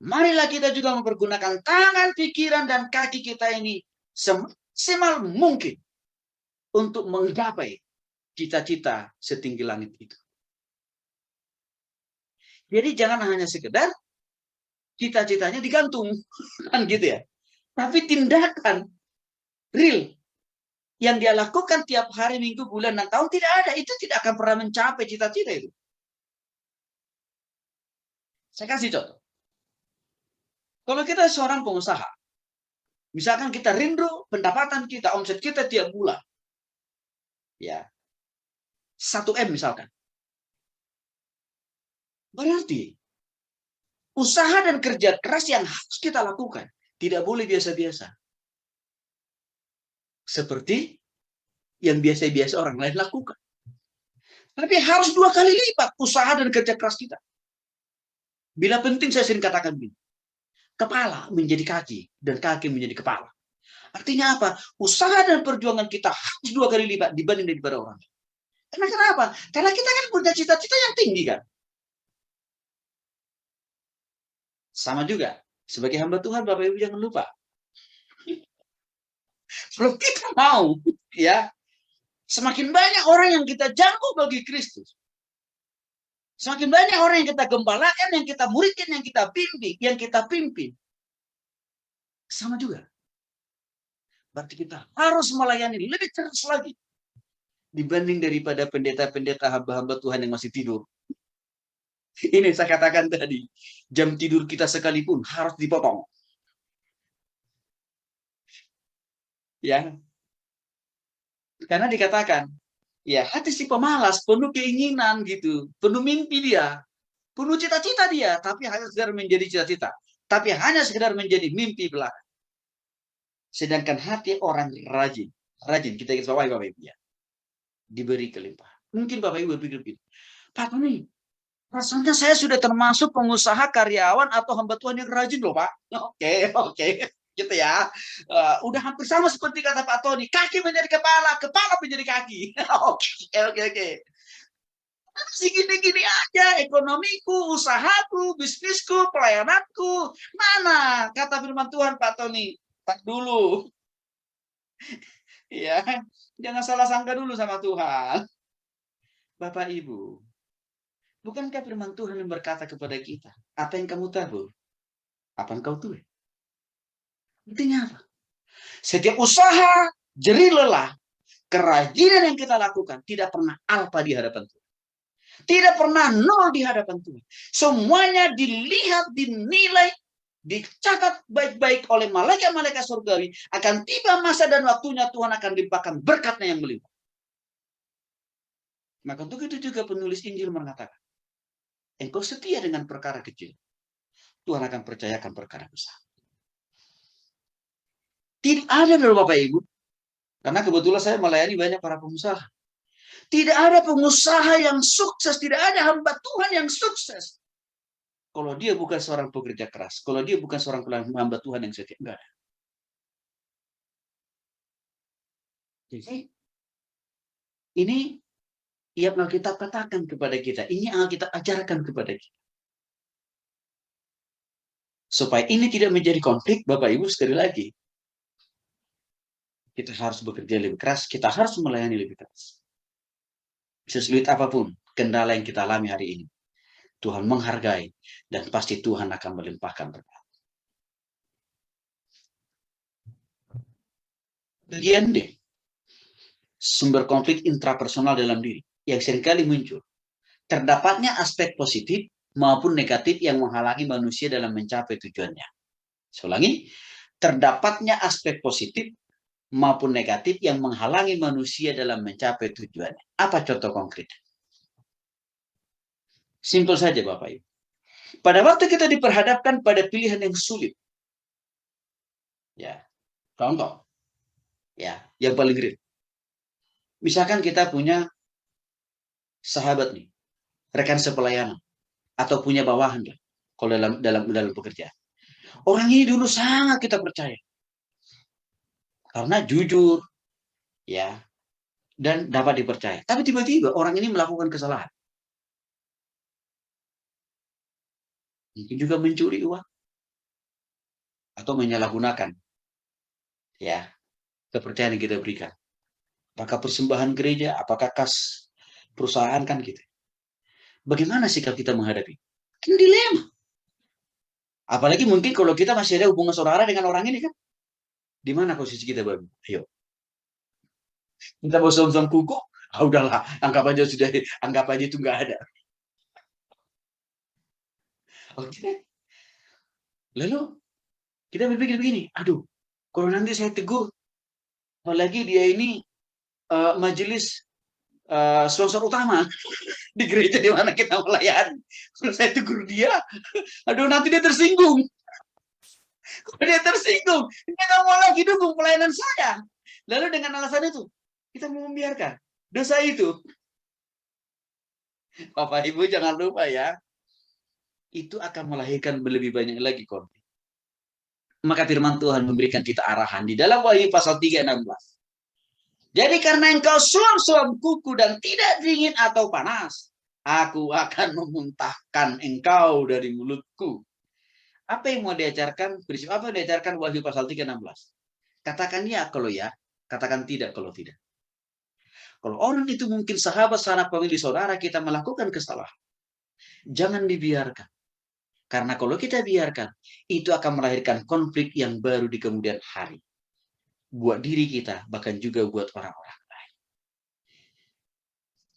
marilah kita juga mempergunakan tangan, pikiran, dan kaki kita ini semaksimal mungkin untuk menggapai cita-cita setinggi langit itu. Jadi jangan hanya sekedar cita-citanya digantung, kan gitu ya. Tapi tindakan real yang dia lakukan tiap hari, minggu, bulan, dan tahun tidak ada. Itu tidak akan pernah mencapai cita-cita itu. Saya kasih contoh. Kalau kita seorang pengusaha, misalkan kita rindu pendapatan kita, omset kita tiap bulan, ya 1 M misalkan. Berarti usaha dan kerja keras yang harus kita lakukan tidak boleh biasa-biasa. Seperti yang biasa-biasa orang lain lakukan. Tapi harus 2 kali lipat usaha dan kerja keras kita. Bila penting saya sering katakan begini, kepala menjadi kaki dan kaki menjadi kepala. Artinya apa? Usaha dan perjuangan kita harus 2 kali lipat dibanding daripada orang. Karena kenapa? Karena kita kan punya cita-cita yang tinggi kan. Sama juga sebagai hamba Tuhan, Bapak Ibu jangan lupa. Kalau kita mau, ya, semakin banyak orang yang kita jangkau bagi Kristus, Semakin banyak orang yang kita gembalakan, yang kita muridkan, yang kita pimpin. Sama juga. Berarti kita harus melayani lebih keras lagi. Dibanding daripada pendeta-pendeta hamba-hamba Tuhan yang masih tidur. Ini saya katakan tadi. Jam tidur kita sekalipun harus dipotong. Ya. Karena dikatakan, ya hati si pemalas, penuh keinginan gitu. Penuh mimpi dia. Penuh cita-cita dia. Tapi hanya sekedar menjadi cita-cita. Tapi hanya sekedar menjadi mimpi belaka. Sedangkan hati orang rajin. Rajin, kita ingin Bapak Ibu ya. Diberi kelimpahan. Mungkin Bapak Ibu berpikir begini, Pak Tony, rasanya saya sudah termasuk pengusaha karyawan atau hamba Tuhan yang rajin loh Pak. Oke. Gitu ya. Udah hampir sama seperti kata Pak Tony. Kaki menjadi kepala, kepala menjadi kaki. Oke. Masih gini-gini aja. Ekonomiku, usahaku, bisnisku, pelayananku. Mana kata firman Tuhan Pak Tony? Tak dulu. Ya, jangan salah sangka dulu sama Tuhan. Bapak Ibu, bukankah firman Tuhan yang berkata kepada kita, apa yang kamu tabur, apa yang kau tuai? Intinya apa? Setiap usaha, jerih lelah, kerajinan yang kita lakukan tidak pernah alfa di hadapan Tuhan. Tidak pernah nol di hadapan Tuhan. Semuanya dilihat, dinilai, dicatat baik-baik oleh malaikat-malaikat surgawi. Akan tiba masa dan waktunya Tuhan akan limpahkan berkatnya yang melimpah. Maka untuk itu juga penulis Injil mengatakan, engkau setia dengan perkara kecil, Tuhan akan percayakan perkara besar. Tidak ada dari Bapak Ibu, karena kebetulan saya melayani banyak para pengusaha. Tidak ada pengusaha yang sukses, tidak ada hamba Tuhan yang sukses. Kalau dia bukan seorang pekerja keras, kalau dia bukan seorang hamba Tuhan yang setia, enggak ada. Jadi, ini yang Alkitab katakan kepada kita, ini yang Alkitab ajarkan kepada kita. Supaya ini tidak menjadi konflik, Bapak Ibu sekali lagi, kita harus bekerja lebih keras, kita harus melayani lebih keras. Sesulit apapun kendala yang kita alami hari ini, Tuhan menghargai dan pasti Tuhan akan melimpahkan berkat. Bagian D, sumber konflik intrapersonal dalam diri yang seringkali muncul. Terdapatnya aspek positif maupun negatif yang menghalangi manusia dalam mencapai tujuannya. Saya ulangi, terdapatnya aspek positif maupun negatif yang menghalangi manusia dalam mencapai tujuannya. Apa contoh konkret? Simpel saja Bapak Ibu. Pada waktu kita diperhadapkan pada pilihan yang sulit. Ya, contoh. Ya, yang paling real. Misalkan kita punya sahabat nih, rekan sepelayanan atau punya bawahan lah kalau dalam pekerjaan. Orang ini dulu sangat kita percaya. Karena jujur, ya, dan dapat dipercaya. Tapi tiba-tiba orang ini melakukan kesalahan. Mungkin juga mencuri uang atau menyalahgunakan ya kepercayaan yang kita berikan. Apakah persembahan gereja, apakah kas perusahaan kan gitu. Bagaimana sikap kita menghadapi? Kan dilema. Apalagi mungkin kalau kita masih ada hubungan saudara dengan orang ini kan. Di mana posisi kita, Bapak? Ayo. Kita mau som-som kuku, udahlah, anggap aja itu nggak ada. Oke. Lalu kita berpikir begini, aduh, kalau nanti saya tegur, apalagi dia ini majelis sponsor utama di gereja di mana kita melayani. Kalau saya tegur dia, aduh nanti dia tersinggung. Kalau dia tersinggung, dia nggak mau lagi dukung pelayanan saya. Lalu dengan alasan itu, kita mau membiarkan dosa itu. Bapak Ibu jangan lupa ya, itu akan melahirkan lebih banyak lagi konflik. Maka firman Tuhan memberikan kita arahan di dalam Wahyu pasal 3:16. Jadi karena engkau suam-suam kuku dan tidak dingin atau panas, aku akan memuntahkan engkau dari mulutku. Apa yang mau diajarkan? Prinsip apa yang diajarkan Wahyu pasal 3:16? Katakan ya kalau ya, katakan tidak kalau tidak. Kalau orang itu mungkin sahabat, sanak pemilih saudara, kita melakukan kesalahan. Jangan dibiarkan. Karena kalau kita biarkan, itu akan melahirkan konflik yang baru di kemudian hari. Buat diri kita, bahkan juga buat orang-orang lain.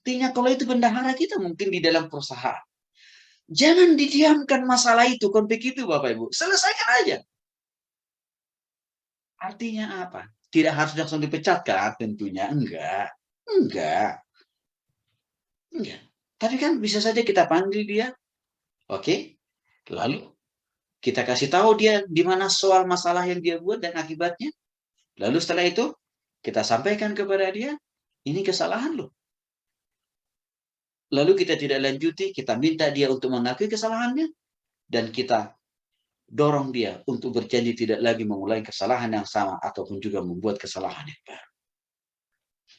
Artinya kalau itu bendahara kita mungkin di dalam perusahaan. Jangan didiamkan masalah itu, konflik itu Bapak Ibu. Selesaikan aja. Artinya apa? Tidak harus langsung dipecat kan? Tentunya enggak. Enggak. Enggak. Tapi kan bisa saja kita panggil dia. Oke. Lalu kita kasih tahu dia di mana soal masalah yang dia buat dan akibatnya. Lalu setelah itu kita sampaikan kepada dia, ini kesalahan loh. Lalu kita tidak lanjuti, kita minta dia untuk mengakui kesalahannya, dan kita dorong dia untuk berjanji tidak lagi mengulangi kesalahan yang sama ataupun juga membuat kesalahan yang baru.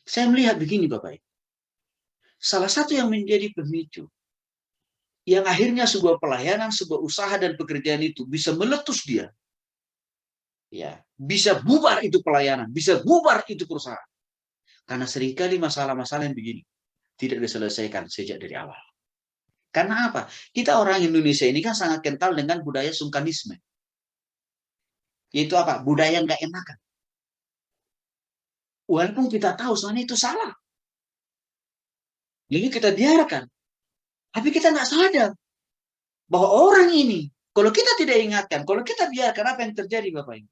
Saya melihat begini Bapak Ibu. Salah satu yang menjadi pemicu yang akhirnya sebuah pelayanan, sebuah usaha dan pekerjaan itu bisa meletus dia. Ya, bisa bubar itu pelayanan, bisa bubar itu perusahaan. Karena seringkali masalah-masalah yang begini tidak diselesaikan sejak dari awal. Karena apa? Kita orang Indonesia ini kan sangat kental dengan budaya sungkanisme. Yaitu apa? Budaya nggak enakan. Walaupun kita tahu sebenarnya itu salah. Jadi kita biarkan. Tapi kita nggak sadar bahwa orang ini, kalau kita tidak ingatkan, kalau kita biarkan, apa yang terjadi Bapak Ibu?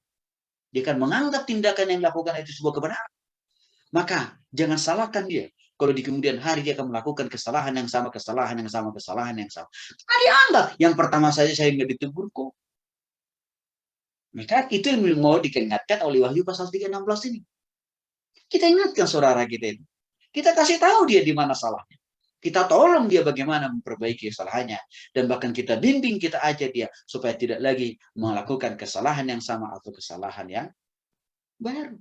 Dia akan menganggap tindakan yang dilakukan itu sebuah kebenaran. Maka jangan salahkan dia. Kalau di kemudian hari dia akan melakukan kesalahan yang sama, kesalahan yang sama, kesalahan yang sama. Nah, dianggap yang pertama saja saya nggak ditegur kok. Maka itu yang mau diingatkan oleh Wahyu pasal 3:16 ini. Kita ingatkan saudara kita itu. Kita kasih tahu dia di mana salahnya. Kita tolong dia bagaimana memperbaiki kesalahannya. Dan bahkan kita bimbing, kita ajar dia supaya tidak lagi melakukan kesalahan yang sama atau kesalahan yang baru.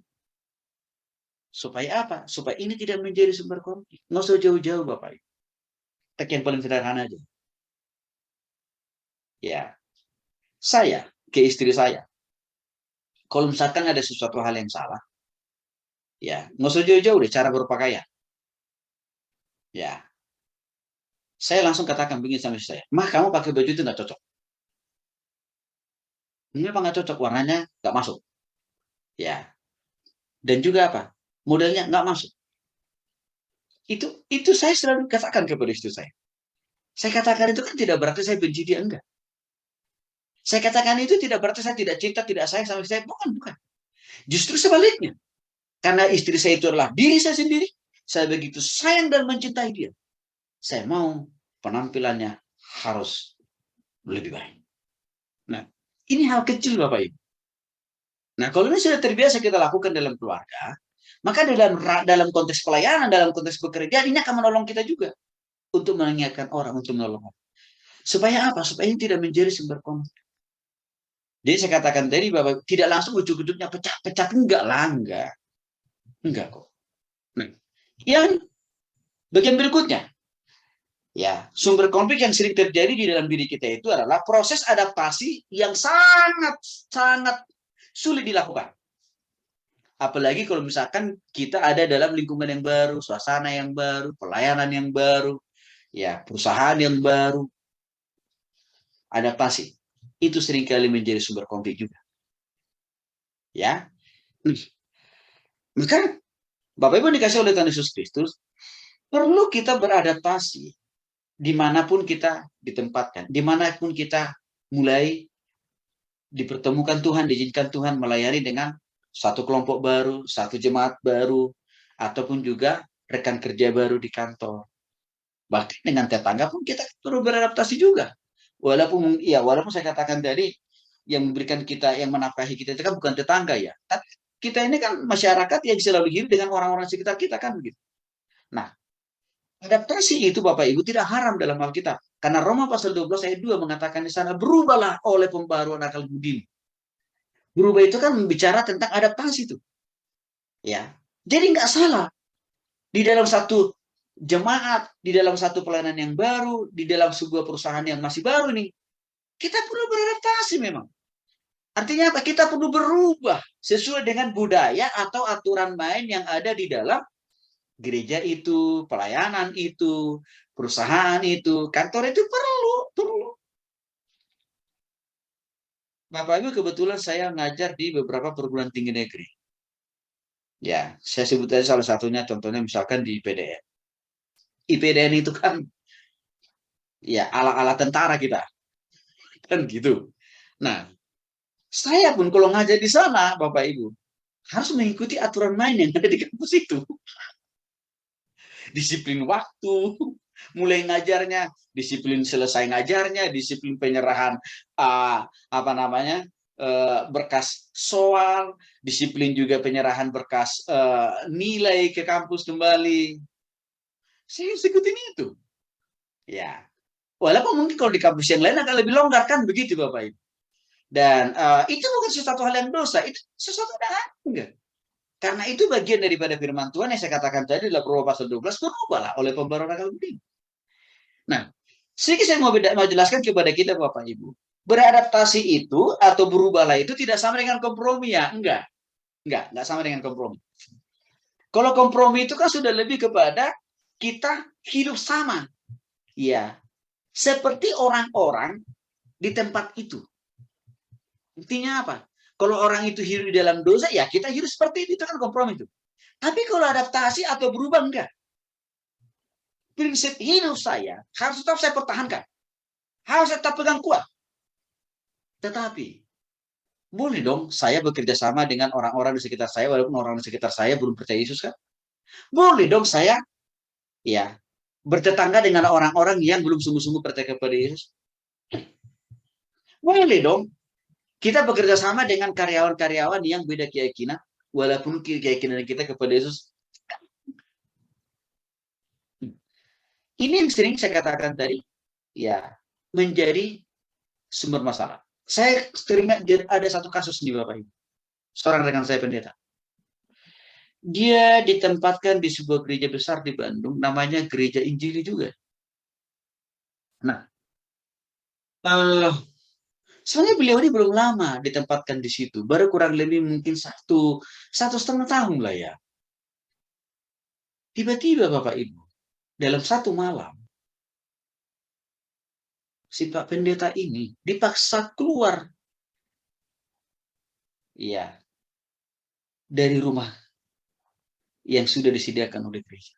Supaya apa? Supaya ini tidak menjadi sumber konflik. Nggak usah jauh-jauh Bapak Ibu. Tek yang paling sederhana aja. Ya, saya ke istri saya. Kalau misalkan ada sesuatu hal yang salah, ya nggak usah jauh-jauh deh cara berpakaian. Ya, saya langsung katakan begini sama istri saya. Mah, kamu pakai baju itu nggak cocok. Ini apa nggak cocok? Warnanya nggak masuk. Ya, dan juga apa? Modelnya nggak masuk. Itu saya selalu katakan kepada istri saya. Saya katakan itu kan tidak berarti saya benci dia, enggak. Saya katakan itu tidak berarti saya tidak cinta, tidak sayang sama istri saya. Bukan. Justru sebaliknya. Karena istri saya itu adalah diri saya sendiri. Saya begitu sayang dan mencintai dia. Saya mau penampilannya harus lebih baik. Nah, ini hal kecil Bapak Ibu. Nah, kalau ini sudah terbiasa kita lakukan dalam keluarga, maka dalam konteks pelayanan, dalam konteks pekerjaan, ini akan menolong kita juga. Untuk mengingatkan orang, untuk menolong orang. Supaya apa? Supaya ini tidak menjadi sumber konflik. Jadi saya katakan tadi, Bapak, tidak langsung ujuk-ujuknya pecah-pecah. Enggak lah, enggak. Enggak kok. Nah, yang bagian berikutnya, ya, sumber konflik yang sering terjadi di dalam diri kita itu adalah proses adaptasi yang sangat sulit dilakukan. Apalagi kalau misalkan kita ada dalam lingkungan yang baru, suasana yang baru, pelayanan yang baru, ya, perusahaan yang baru. Adaptasi itu seringkali menjadi sumber konflik juga. Ya. Maka Bapak Ibu dikasih oleh Tuhan Yesus Kristus, perlu kita beradaptasi dimanapun kita ditempatkan, dimanapun kita mulai dipertemukan Tuhan, diizinkan Tuhan melayani dengan satu kelompok baru, satu jemaat baru, ataupun juga rekan kerja baru di kantor. Bahkan dengan tetangga pun kita perlu beradaptasi juga. Walaupun saya katakan tadi, yang memberikan kita, yang menafkahi kita itu kan bukan tetangga ya. Tapi kita ini kan masyarakat yang selalu hidup dengan orang-orang sekitar kita kan begitu. Nah, adaptasi itu Bapak Ibu tidak haram dalam Alkitab. Karena Roma pasal 12 ayat 2 mengatakan di sana, berubahlah oleh pembaruan akal budi. Berubah itu kan bicara tentang adaptasi itu. Ya. Jadi nggak salah. Di dalam satu jemaat, di dalam satu pelayanan yang baru, di dalam sebuah perusahaan yang masih baru nih, kita perlu beradaptasi memang. Artinya apa? Kita perlu berubah sesuai dengan budaya atau aturan main yang ada di dalam gereja itu, pelayanan itu, perusahaan itu, kantor itu perlu. Bapak Ibu, kebetulan saya ngajar di beberapa perguruan tinggi negeri. Ya, saya sebut aja salah satunya, contohnya misalkan di IPDN. IPDN itu kan ya ala-ala tentara kita, kan gitu. Nah, saya pun kalau ngajar di sana, Bapak Ibu, harus mengikuti aturan main yang ada di kampus itu. Disiplin waktu, mulai ngajarnya, disiplin selesai ngajarnya, disiplin penyerahan apa namanya berkas soal, disiplin juga penyerahan berkas nilai ke kampus kembali. Saya harus ikutin itu. Ya, walaupun mungkin kalau di kampus yang lain akan lebih longgar kan begitu Bapak Ibu. Dan itu bukan sesuatu hal yang dosa, itu sesuatu yang enggak. Karena itu bagian daripada firman Tuhan yang saya katakan tadi dalam Roma pasal 12, berubahlah oleh pembaruan akal budi. Nah, sedikit saya mau jelaskan kepada kita Bapak Ibu. Beradaptasi itu atau berubahlah itu tidak sama dengan kompromi ya, enggak sama dengan kompromi. Kalau kompromi itu kan sudah lebih kepada kita hidup sama. Ya, seperti orang-orang di tempat itu. Intinya apa? Kalau orang itu hidup di dalam dosa, ya kita hidup seperti itu kan kompromi itu. Tapi kalau adaptasi atau berubah, enggak. Prinsip hidup saya harus tetap saya pertahankan. Harus tetap pegang kuat. Tetapi, boleh dong saya bekerja sama dengan orang-orang di sekitar saya, walaupun orang di sekitar saya belum percaya Yesus kan? Boleh dong saya ya bertetangga dengan orang-orang yang belum sungguh-sungguh percaya kepada Yesus. Boleh dong kita bekerja sama dengan karyawan-karyawan yang beda keyakinan, walaupun keyakinan kita kepada Yesus. Ini yang sering saya katakan tadi, ya menjadi sumber masalah. Saya sering ada satu kasus di Bapak Ibu. Seorang rekan saya pendeta. Dia ditempatkan di sebuah gereja besar di Bandung, namanya Gereja Injili juga. Nah, sebenarnya beliau ini belum lama ditempatkan di situ, baru kurang lebih mungkin satu setengah tahun lah ya. Tiba-tiba Bapak Ibu, dalam satu malam, si Pak Pendeta ini dipaksa keluar, ya, dari rumah yang sudah disediakan oleh gereja.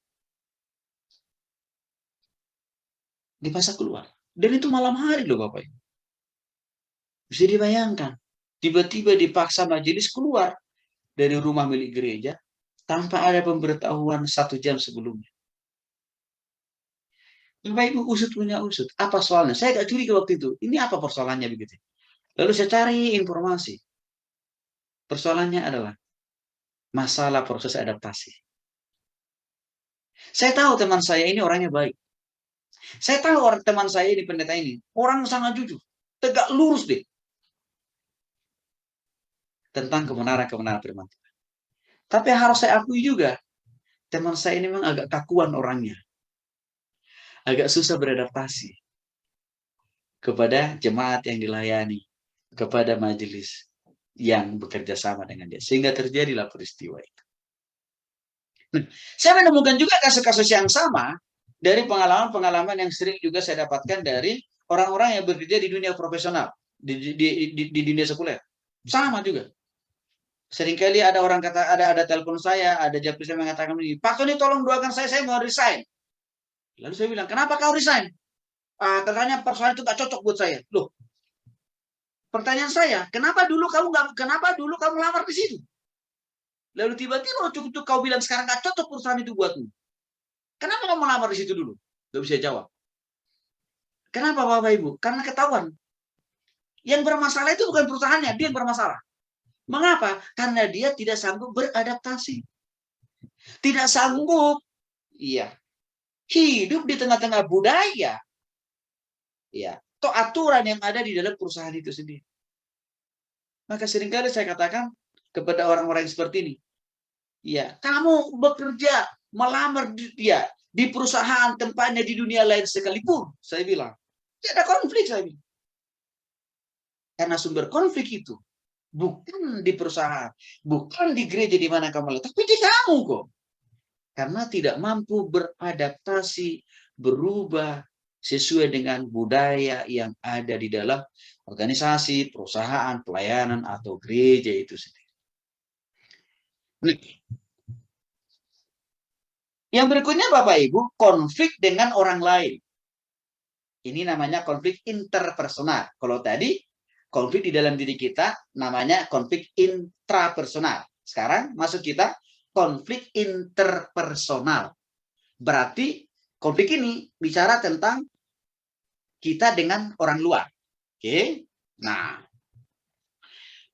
Dipaksa keluar, dan itu malam hari loh Bapak Ibu. Bisa dibayangkan, tiba-tiba dipaksa majelis keluar dari rumah milik gereja tanpa ada pemberitahuan 1 jam sebelumnya. Bapak Ibu usut punya usut. Apa soalnya? Saya gak curiga waktu itu. Ini apa persoalannya begitu? Lalu saya cari informasi. Persoalannya adalah masalah proses adaptasi. Saya tahu teman saya ini orangnya baik. Saya tahu teman saya ini pendeta ini orang sangat jujur, tegak lurus deh tentang kebenaran firman Tuhan. Tapi harus saya akui juga, teman saya ini memang agak kakuan orangnya. Agak susah beradaptasi kepada jemaat yang dilayani, kepada majelis yang bekerja sama dengan dia. Sehingga terjadilah peristiwa itu. Nah, saya menemukan juga kasus-kasus yang sama dari pengalaman-pengalaman yang sering juga saya dapatkan dari orang-orang yang bekerja di dunia profesional, di dunia sekuler. Sama juga. Seringkali ada orang kata, ada telepon saya, ada japri saya mengatakan begini, Pak Tony tolong doakan saya mau resign. Lalu saya bilang, kenapa kau resign? Katanya persoalan itu gak cocok buat saya. Loh, pertanyaan saya, kenapa dulu kamu lamar di situ? Lalu tiba-tiba cukup kau bilang sekarang gak cocok perusahaan itu buatmu. Kenapa kamu lamar di situ dulu? Gak bisa jawab. Kenapa Bapak Ibu? Karena ketahuan. Yang bermasalah itu bukan perusahaannya, dia yang bermasalah. Mengapa? Karena dia tidak sanggup beradaptasi. Tidak sanggup hidup di tengah-tengah budaya. Atau aturan yang ada di dalam perusahaan itu sendiri. Maka seringkali saya katakan kepada orang-orang seperti ini, kamu bekerja, melamar di perusahaan tempatnya di dunia lain sekalipun, saya bilang, tidak ada konflik saya bilang. Karena sumber konflik itu bukan di perusahaan, bukan di gereja di mana kamu lihat, tapi di kamu kok. Karena tidak mampu beradaptasi berubah sesuai dengan budaya yang ada di dalam organisasi, perusahaan, pelayanan, atau gereja itu sendiri. Nah, yang berikutnya Bapak Ibu, konflik dengan orang lain. Ini namanya konflik interpersonal. Kalau tadi konflik di dalam diri kita namanya konflik intrapersonal. Sekarang masuk kita konflik interpersonal. Berarti konflik ini bicara tentang kita dengan orang luar. Oke. Nah,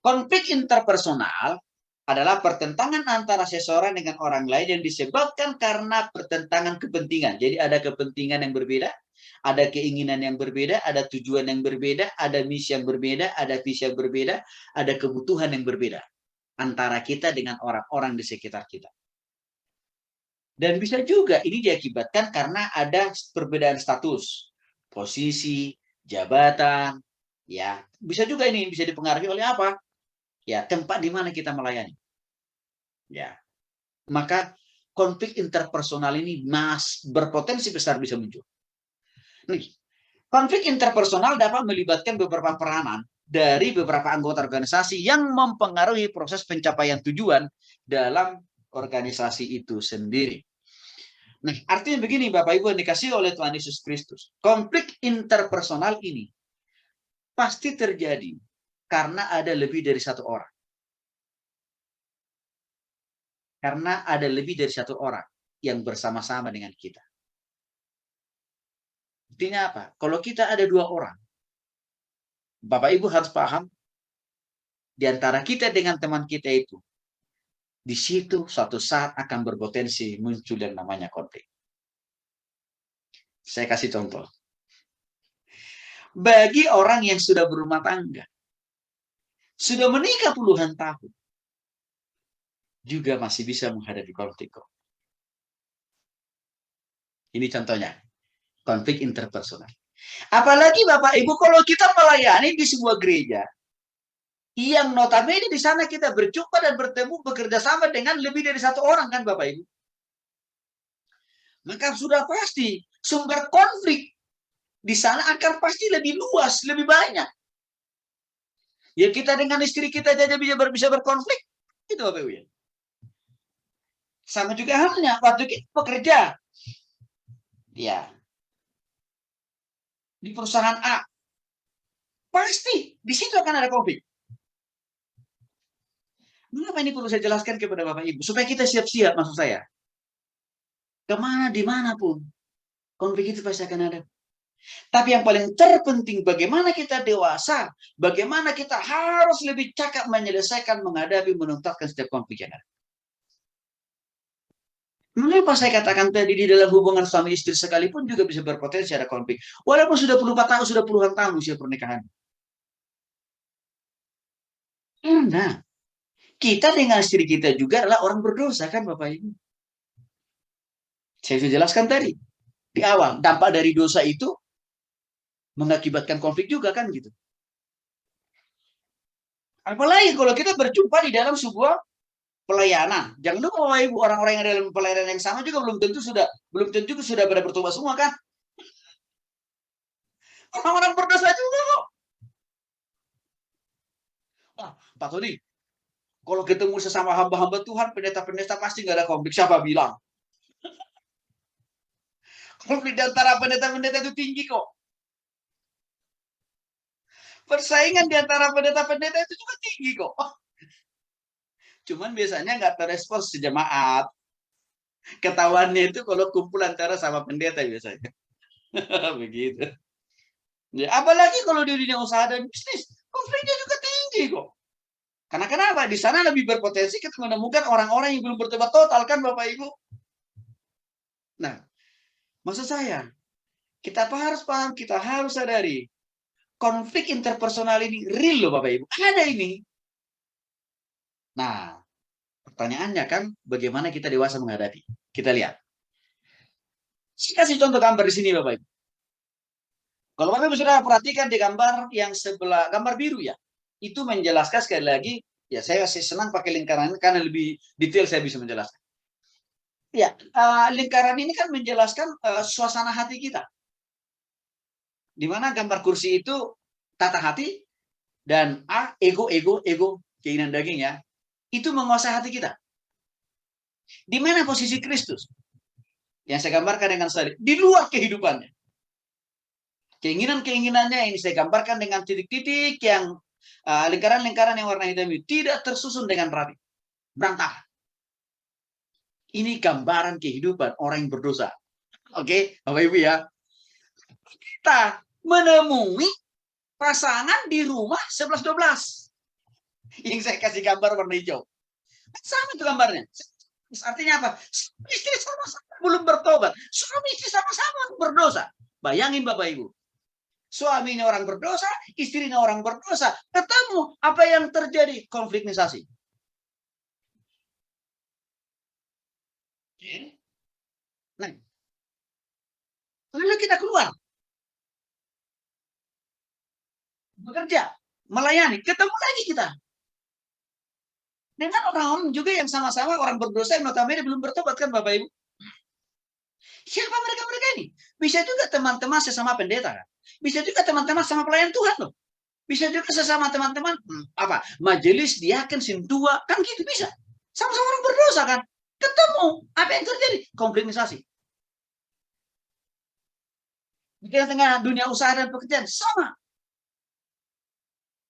konflik interpersonal adalah pertentangan antara seseorang dengan orang lain yang disebabkan karena pertentangan kepentingan. Jadi ada kepentingan yang berbeda, ada keinginan yang berbeda, ada tujuan yang berbeda, ada misi yang berbeda, ada visi yang berbeda, ada kebutuhan yang berbeda antara kita dengan orang-orang di sekitar kita. Dan bisa juga ini diakibatkan karena ada perbedaan status, posisi, jabatan, ya. Bisa juga ini bisa dipengaruhi oleh apa? Ya, tempat di mana kita melayani. Ya. Maka konflik interpersonal ini berpotensi besar bisa muncul. Nih, konflik interpersonal dapat melibatkan beberapa peranan dari beberapa anggota organisasi yang mempengaruhi proses pencapaian tujuan dalam organisasi itu sendiri. Nah, artinya begini Bapak Ibu yang dikasihi oleh Tuhan Yesus Kristus. Konflik interpersonal ini pasti terjadi karena ada lebih dari satu orang. Karena ada lebih dari satu orang yang bersama-sama dengan kita. Artinya apa? Kalau kita ada dua orang, Bapak Ibu harus paham, di antara kita dengan teman kita itu, di situ suatu saat akan berpotensi muncul yang namanya konflik. Saya kasih contoh. Bagi orang yang sudah berumah tangga, sudah menikah puluhan tahun, juga masih bisa menghadapi konflik. Ini contohnya, konflik interpersonal. Apalagi Bapak Ibu, kalau kita melayani di sebuah gereja, yang notabene di sana kita berjumpa dan bertemu bekerja sama dengan lebih dari satu orang kan Bapak Ibu. Maka sudah pasti sumber konflik di sana akan pasti lebih luas, lebih banyak. Ya kita dengan istri kita saja bisa berkonflik. Itu Bapak Ibu ya. Sama juga halnya waktu kita bekerja. Ya. Di perusahaan A. Pasti di situ akan ada konflik. Mengapa ini perlu saya jelaskan kepada Bapak Ibu? Supaya kita siap-siap maksud saya. Kemana, dimanapun. Konflik itu pasti akan ada. Tapi yang paling terpenting bagaimana kita dewasa. Bagaimana kita harus lebih cakap menyelesaikan, menghadapi, menuntaskan setiap konflik yang ada. Mengapa saya katakan tadi di dalam hubungan suami istri sekalipun juga bisa berpotensi ada konflik. Walaupun sudah puluhan tahun usia pernikahan. Karena kita dengan istri kita juga adalah orang berdosa kan Bapak Ibu. Saya sudah jelaskan tadi di awal, dampak dari dosa itu mengakibatkan konflik juga kan gitu. Apalagi kalau kita berjumpa di dalam sebuah pelayanan. Jangan lupa Bapak Ibu, orang-orang yang dalam pelayanan yang sama juga belum tentu sudah pada bertobat semua kan. Orang-orang berdosa juga kok. Wah, Pak Tony, kalau ketemu sesama hamba-hamba Tuhan, pendeta-pendeta pasti nggak ada konflik. Siapa bilang? Konflik di antara pendeta-pendeta itu tinggi kok. Persaingan di antara pendeta-pendeta itu juga tinggi kok. Cuman biasanya nggak terrespons sejemaat. Ketahuannya itu kalau kumpul antara sama pendeta biasanya. Begitu. Ya, apalagi kalau di dunia usaha dan bisnis, konfliknya juga tinggi kok. Karena kenapa? Di sana lebih berpotensi kita menemukan orang-orang yang belum bertobat total kan Bapak Ibu. Nah, maksud saya, kita harus paham, kita harus sadari, konflik interpersonal ini real loh Bapak Ibu. Ada ini. Nah, pertanyaannya kan, bagaimana kita dewasa menghadapi? Kita lihat. Saya kasih contoh gambar di sini Bapak Ibu. Kalau Bapak Ibu sudah perhatikan di gambar yang sebelah, gambar biru ya, itu menjelaskan sekali lagi, ya saya senang pakai lingkaran karena lebih detail saya bisa menjelaskan. Ya, lingkaran ini kan menjelaskan suasana hati kita. Di mana gambar kursi itu tata hati, dan ego, keinginan daging ya, itu menguasai hati kita. Di mana posisi Kristus? Yang saya gambarkan dengan tadi, di luar kehidupannya. Keinginan-keinginannya ini saya gambarkan dengan titik-titik yang lingkaran-lingkaran yang warna hitam itu tidak tersusun dengan rapi, berantakan. Ini gambaran kehidupan orang yang berdosa. Oke, Bapak Ibu ya. Kita menemui pasangan di rumah 11-12. Yang saya kasih gambar warna hijau. Sama itu gambarnya. Artinya apa? Istri sama-sama belum bertobat. Suami istri sama-sama berdosa. Bayangin Bapak Ibu. Suaminya orang berdosa, istrinya orang berdosa. Ketemu, apa yang terjadi? Konfliknisasi. Nah, lalu kita keluar. Bekerja, melayani. Ketemu lagi kita. Dengan orang-orang juga yang sama-sama orang berdosa yang notabene belum bertobat kan Bapak Ibu. Siapa mereka-mereka ini? Bisa juga teman-teman sesama pendeta kan? Bisa juga teman-teman sama pelayan Tuhan loh. Bisa juga sesama teman-teman majelis diaken sintua kan gitu bisa. Sama-sama orang berdosa kan? Ketemu, apa yang terjadi? Konfliknisasi. Di tengah dunia usaha dan pekerjaan sama.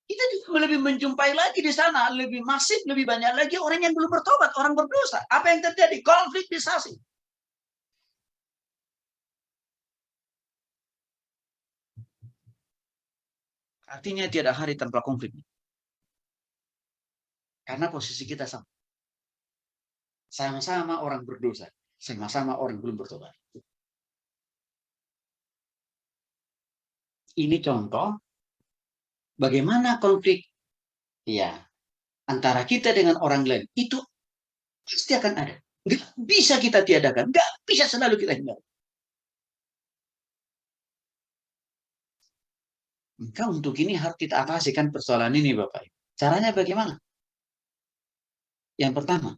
Kita juga lebih menjumpai lagi di sana, lebih masif, lebih banyak lagi orang yang belum bertobat, orang berdosa. Apa yang terjadi? Konfliknisasi. Artinya tiada hari tanpa konflik. Karena posisi kita sama. Sama-sama orang berdosa. Sama-sama orang belum bertobat. Ini contoh bagaimana konflik ya antara kita dengan orang lain itu pasti akan ada. Nggak bisa kita tiadakan. Nggak bisa selalu kita hindari. Maka untuk ini harus kita atasikan persoalan ini Bapak. Caranya bagaimana? Yang pertama,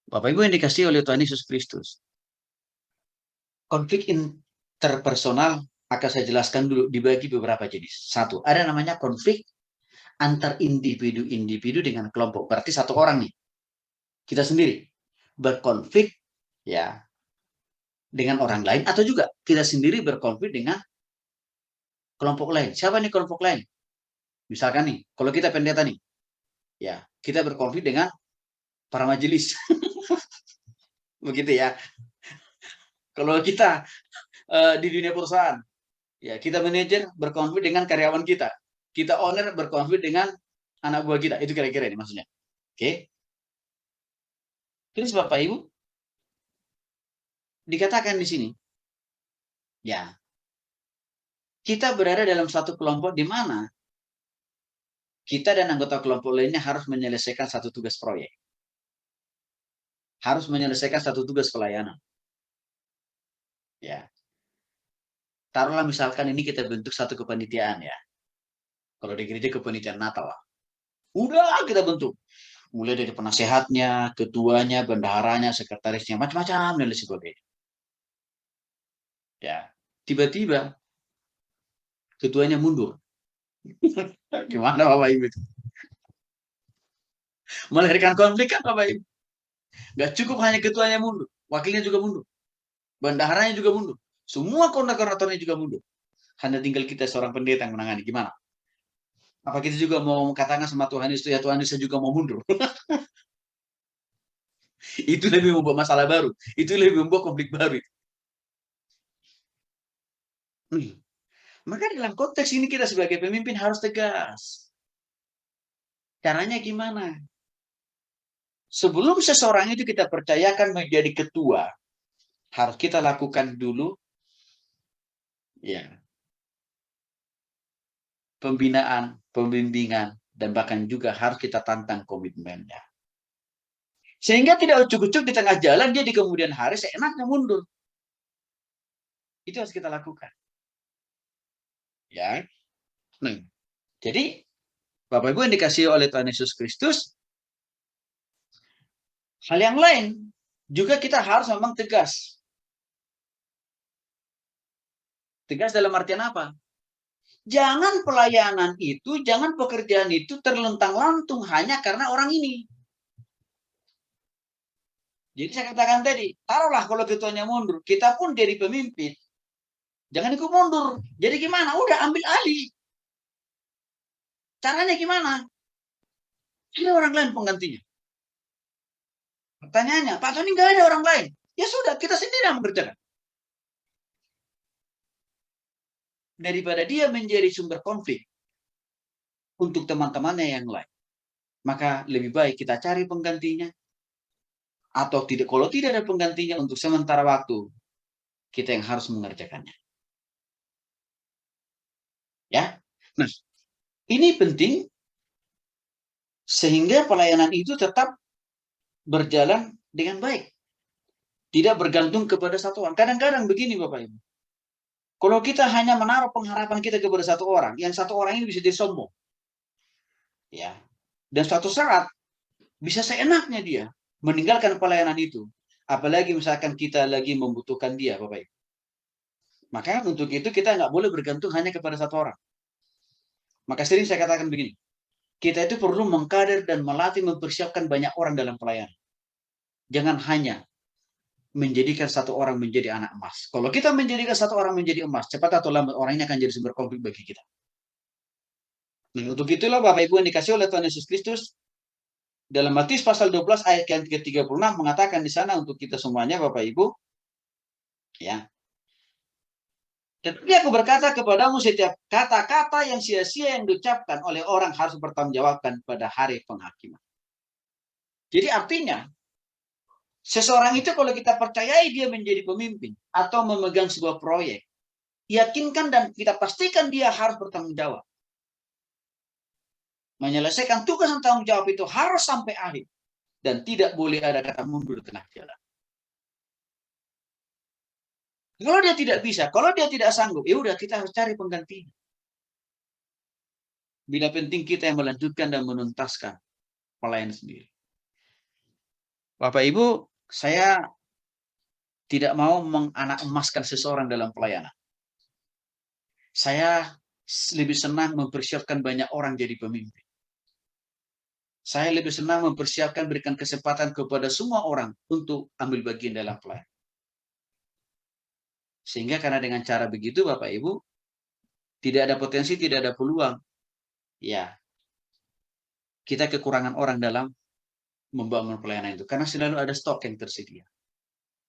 Bapak Ibu yang dikasihi oleh Tuhan Yesus Kristus. Konflik interpersonal akan saya jelaskan dulu dibagi beberapa jenis. Satu, ada namanya konflik antar individu-individu dengan kelompok. Berarti satu orang nih, kita sendiri berkonflik ya dengan orang lain atau juga kita sendiri berkonflik dengan kelompok lain. Siapa nih kelompok lain? Misalkan nih, kalau kita pendeta nih, ya kita berkonflik dengan para majelis. Begitu ya. Kalau kita di dunia perusahaan, ya kita manajer berkonflik dengan karyawan kita. Kita owner berkonflik dengan anak buah kita. Itu kira-kira ini maksudnya. Oke. Terus Bapak Ibu, dikatakan di sini, ya, kita berada dalam satu kelompok di mana kita dan anggota kelompok lainnya harus menyelesaikan satu tugas proyek. Harus menyelesaikan satu tugas pelayanan. Ya. Taruhlah misalkan ini kita bentuk satu kepanitiaan ya. Kalau di gereja kepanitiaan Natal lah. Udah kita bentuk. Mulai dari penasehatnya, ketuanya, bendaharanya, sekretarisnya, macam-macam dan lain sebagainya. Ya, tiba-tiba ketuanya mundur. Gimana Bapak Ibu? Melahirkan konflik kan Bapak Ibu? Gak cukup hanya ketuanya mundur, wakilnya juga mundur, bendaharanya juga mundur, semua koordinatornya juga mundur. Hanya tinggal kita seorang pendeta yang menangani. Gimana? Apa kita juga mau katakan sama Tuhan Yesus, ya Tuhan Yesus juga mau mundur? Itu lebih membuat masalah baru. Itu lebih membuat konflik baru. Maka dalam konteks ini kita sebagai pemimpin harus tegas. Caranya gimana? Sebelum seseorang itu kita percayakan menjadi ketua, harus kita lakukan dulu ya pembinaan, pembimbingan, dan bahkan juga harus kita tantang komitmennya. Sehingga tidak ucuk-ucuk di tengah jalan, dia di kemudian hari seenaknya mundur. Itu harus kita lakukan. Ya. Nah, jadi Bapak Ibu yang dikasihi oleh Tuhan Yesus Kristus, hal yang lain juga kita harus memang tegas. Tegas dalam artian apa? Jangan pelayanan itu, jangan pekerjaan itu terlentang-lantung hanya karena orang ini. Jadi saya katakan tadi, taruhlah kalau ketuanya mundur, kita pun jadi pemimpin. Jangan ikut mundur. Jadi gimana? Udah ambil alih. Caranya gimana? Ada orang lain penggantinya. Pertanyaannya, Pak Tony nggak ada orang lain. Ya sudah, kita sendiri yang mengerjakan. Daripada dia menjadi sumber konflik untuk teman-temannya yang lain, maka lebih baik kita cari penggantinya. Atau tidak, kalau tidak ada penggantinya untuk sementara waktu, kita yang harus mengerjakannya. Ya, nah ini penting sehingga pelayanan itu tetap berjalan dengan baik, tidak bergantung kepada satu orang. Kadang-kadang begini Bapak Ibu, kalau kita hanya menaruh pengharapan kita kepada satu orang, yang satu orang ini bisa disombong, ya, dan suatu saat bisa seenaknya dia meninggalkan pelayanan itu, apalagi misalkan kita lagi membutuhkan dia, Bapak Ibu. Maka untuk itu kita nggak boleh bergantung hanya kepada satu orang. Maka sering saya katakan begini, kita itu perlu mengkader dan melatih, mempersiapkan banyak orang dalam pelayanan. Jangan hanya menjadikan satu orang menjadi anak emas. Kalau kita menjadikan satu orang menjadi emas, cepat atau lambat orang ini akan jadi sumber konflik bagi kita. Nah, untuk itulah Bapak Ibu yang dikasih oleh Tuhan Yesus Kristus, dalam Matius pasal 12 ayat yang ke-36 mengatakan di sana untuk kita semuanya Bapak Ibu, ya. Tetapi aku berkata kepadamu, setiap kata-kata yang sia-sia yang diucapkan oleh orang harus bertanggungjawabkan pada hari penghakiman. Jadi artinya, seseorang itu kalau kita percayai dia menjadi pemimpin atau memegang sebuah proyek, yakinkan dan kita pastikan dia harus bertanggung jawab. Menyelesaikan tugas dan tanggung jawab itu harus sampai akhir. Dan tidak boleh ada kata mundur di tengah jalan. Kalau dia tidak bisa, kalau dia tidak sanggup, ya udah kita harus cari penggantinya. Bila penting kita yang melanjutkan dan menuntaskan pelayanan sendiri. Bapak Ibu, saya tidak mau menganak emaskan seseorang dalam pelayanan. Saya lebih senang mempersiapkan banyak orang jadi pemimpin. Saya lebih senang mempersiapkan, berikan kesempatan kepada semua orang untuk ambil bagian dalam pelayanan. Sehingga karena dengan cara begitu Bapak Ibu, tidak ada potensi, tidak ada peluang. Ya, kita kekurangan orang dalam membangun pelayanan itu. Karena selalu ada stok yang tersedia.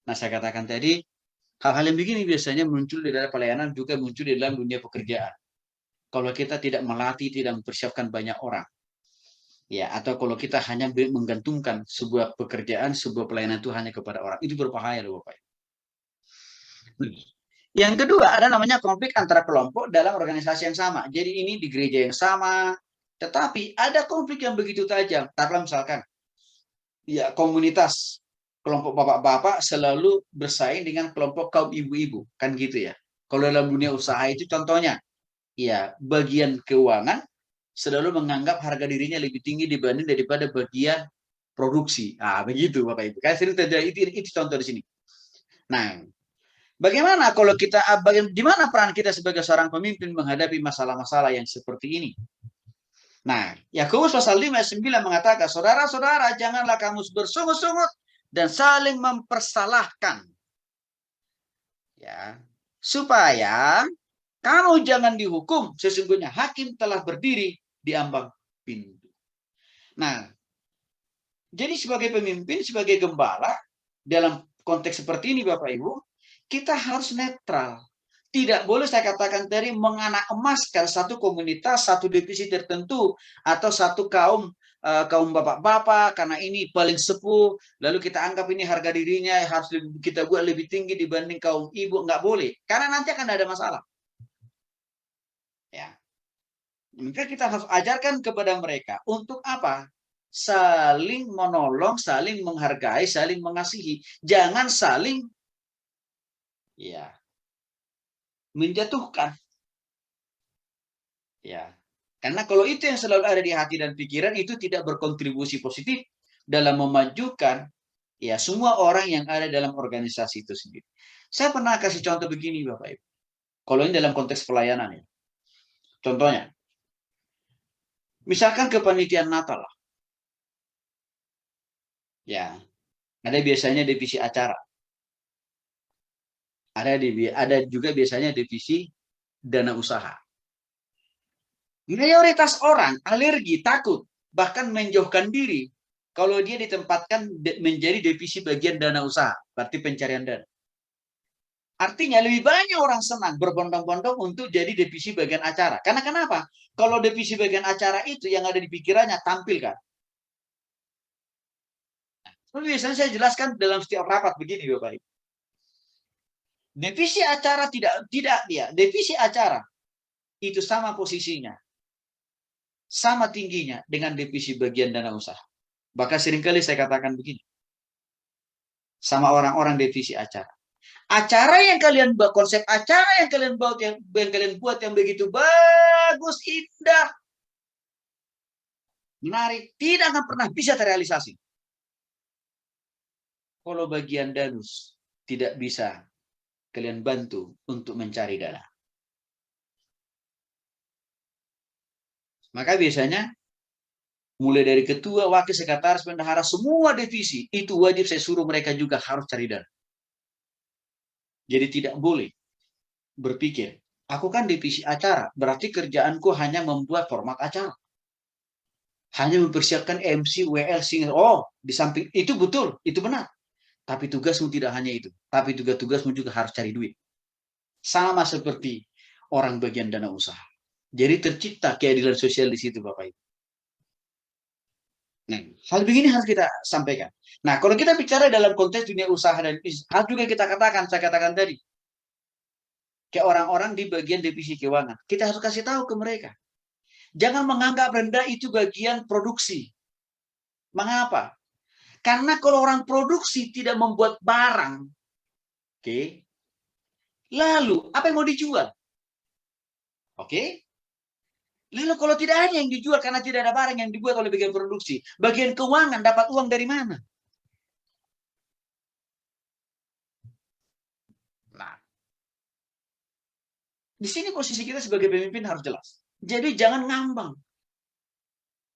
Nah, saya katakan tadi, hal-hal yang begini biasanya muncul di dalam pelayanan, juga muncul di dalam dunia pekerjaan. Kalau kita tidak melatih, tidak mempersiapkan banyak orang. Ya, atau kalau kita hanya menggantungkan sebuah pekerjaan, sebuah pelayanan itu hanya kepada orang. Itu berbahaya loh Bapak. Yang kedua ada namanya konflik antara kelompok dalam organisasi yang sama. Jadi ini di gereja yang sama, tetapi ada konflik yang begitu tajam. Taruhlah misalkan, ya komunitas kelompok bapak-bapak selalu bersaing dengan kelompok kaum ibu-ibu, kan gitu ya. Kalau dalam dunia usaha itu contohnya, ya bagian keuangan selalu menganggap harga dirinya lebih tinggi dibanding daripada bagian produksi. Ah, begitu Bapak Ibu. Kan sering terjadi itu contoh di sini. Nah, bagaimana kalau kita, di mana peran kita sebagai seorang pemimpin menghadapi masalah-masalah yang seperti ini? Nah, Yakobus pasal 5 ayat 9 mengatakan, saudara-saudara, janganlah kamu bersungut-sungut dan saling mempersalahkan. Ya, supaya kamu jangan dihukum, sesungguhnya hakim telah berdiri di ambang pintu. Nah, jadi sebagai pemimpin, sebagai gembala, dalam konteks seperti ini Bapak Ibu, kita harus netral. Tidak boleh saya katakan tadi menganak emaskan satu komunitas, satu divisi tertentu, atau satu kaum bapak-bapak, karena ini paling sepuh, lalu kita anggap ini harga dirinya harus kita buat lebih tinggi dibanding kaum ibu. Nggak boleh, karena nanti akan ada masalah. Ya, maka kita harus ajarkan kepada mereka untuk apa? Saling menolong, saling menghargai, saling mengasihi. Jangan saling ya menjatuhkan. Ya. Karena kalau itu yang selalu ada di hati dan pikiran, itu tidak berkontribusi positif dalam memajukan Ya, semua orang yang ada dalam organisasi itu sendiri. Saya pernah kasih contoh begini, Bapak Ibu. Kalau ini dalam konteks pelayanan ya. Contohnya, misalkan kepanitiaan Natal lah. Ya, ada biasanya divisi acara. Ada juga biasanya divisi dana usaha. Mayoritas orang alergi, takut, bahkan menjauhkan diri kalau dia ditempatkan menjadi divisi bagian dana usaha, berarti pencarian dana. Artinya lebih banyak orang senang berbondong-bondong untuk jadi divisi bagian acara. Karena kenapa? Kalau divisi bagian acara itu yang ada di pikirannya tampilkan. Biasanya saya jelaskan dalam setiap rapat begini, Bapak Ibu. Divisi acara tidak dia. Divisi acara itu sama posisinya, sama tingginya dengan divisi bagian dana usaha. Bahkan seringkali saya katakan begini, sama orang-orang divisi acara. Acara yang kalian buat, konsep acara yang kalian buat yang begitu bagus, indah, menarik, tidak akan pernah bisa terrealisasi kalau bagian danus tidak bisa kalian bantu untuk mencari dana. Maka biasanya mulai dari ketua, wakil sekretaris, bendahara, semua divisi itu wajib saya suruh mereka juga harus cari dana. Jadi tidak boleh berpikir, aku kan divisi acara, berarti kerjaanku hanya membuat format acara. Hanya mempersiapkan MC, WL, singer. Oh, di samping itu betul, itu benar. Tapi tugasmu tidak hanya itu. Tapi tugasmu juga harus cari duit. Sama seperti orang bagian dana usaha. Jadi tercipta keadilan sosial di situ, Bapak Ibu. Nah, hal begini harus kita sampaikan. Nah, kalau kita bicara dalam konteks dunia usaha dan bisnis, hal juga kita katakan, saya katakan tadi, kayak orang-orang di bagian divisi keuangan, kita harus kasih tahu ke mereka. Jangan menganggap rendah itu bagian produksi. Mengapa? Karena kalau orang produksi tidak membuat barang, oke, lalu apa yang mau dijual? Oke? Lalu kalau tidak ada yang dijual karena tidak ada barang yang dibuat oleh bagian produksi, bagian keuangan dapat uang dari mana? Nah, di sini posisi kita sebagai pemimpin harus jelas. Jadi jangan ngambang.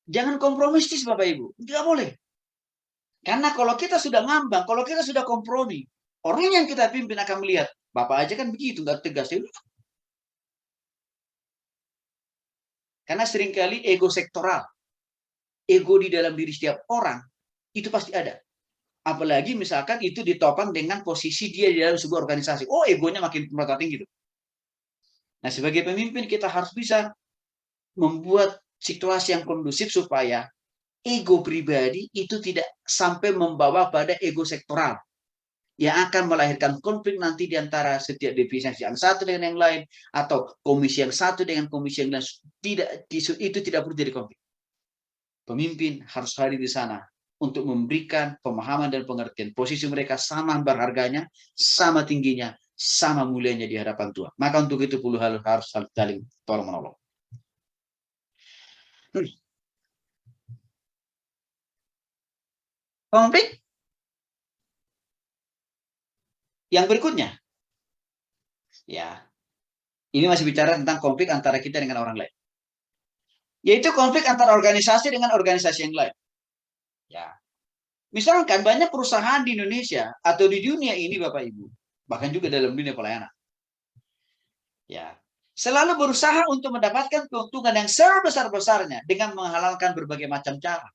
Jangan kompromistis, Bapak Ibu. Tidak boleh. Karena kalau kita sudah ngambang, kalau kita sudah kompromi, orang yang kita pimpin akan melihat, Bapak aja kan begitu, nggak tegas. Karena seringkali ego sektoral, ego di dalam diri setiap orang, itu pasti ada. Apalagi misalkan itu ditopang dengan posisi dia di dalam sebuah organisasi. Oh, egonya makin merata tinggi. Nah, sebagai pemimpin kita harus bisa membuat situasi yang kondusif supaya ego pribadi itu tidak sampai membawa pada ego sektoral yang akan melahirkan konflik nanti di antara setiap divisi yang satu dengan yang lain atau komisi yang satu dengan komisi yang lain. Itu tidak perlu jadi konflik. Pemimpin harus hadir di sana untuk memberikan pemahaman dan pengertian. Posisi mereka sama berharganya, sama tingginya, sama mulianya di hadapan Tuhan. Maka untuk itu harus saling tolong menolong. Konflik yang berikutnya, ya, ini masih bicara tentang konflik antara kita dengan orang lain, yaitu konflik antara organisasi dengan organisasi yang lain. Ya, misalkan banyak perusahaan di Indonesia atau di dunia ini, Bapak Ibu, bahkan juga dalam dunia pelayanan, ya, selalu berusaha untuk mendapatkan keuntungan yang sebesar-besarnya dengan menghalalkan berbagai macam cara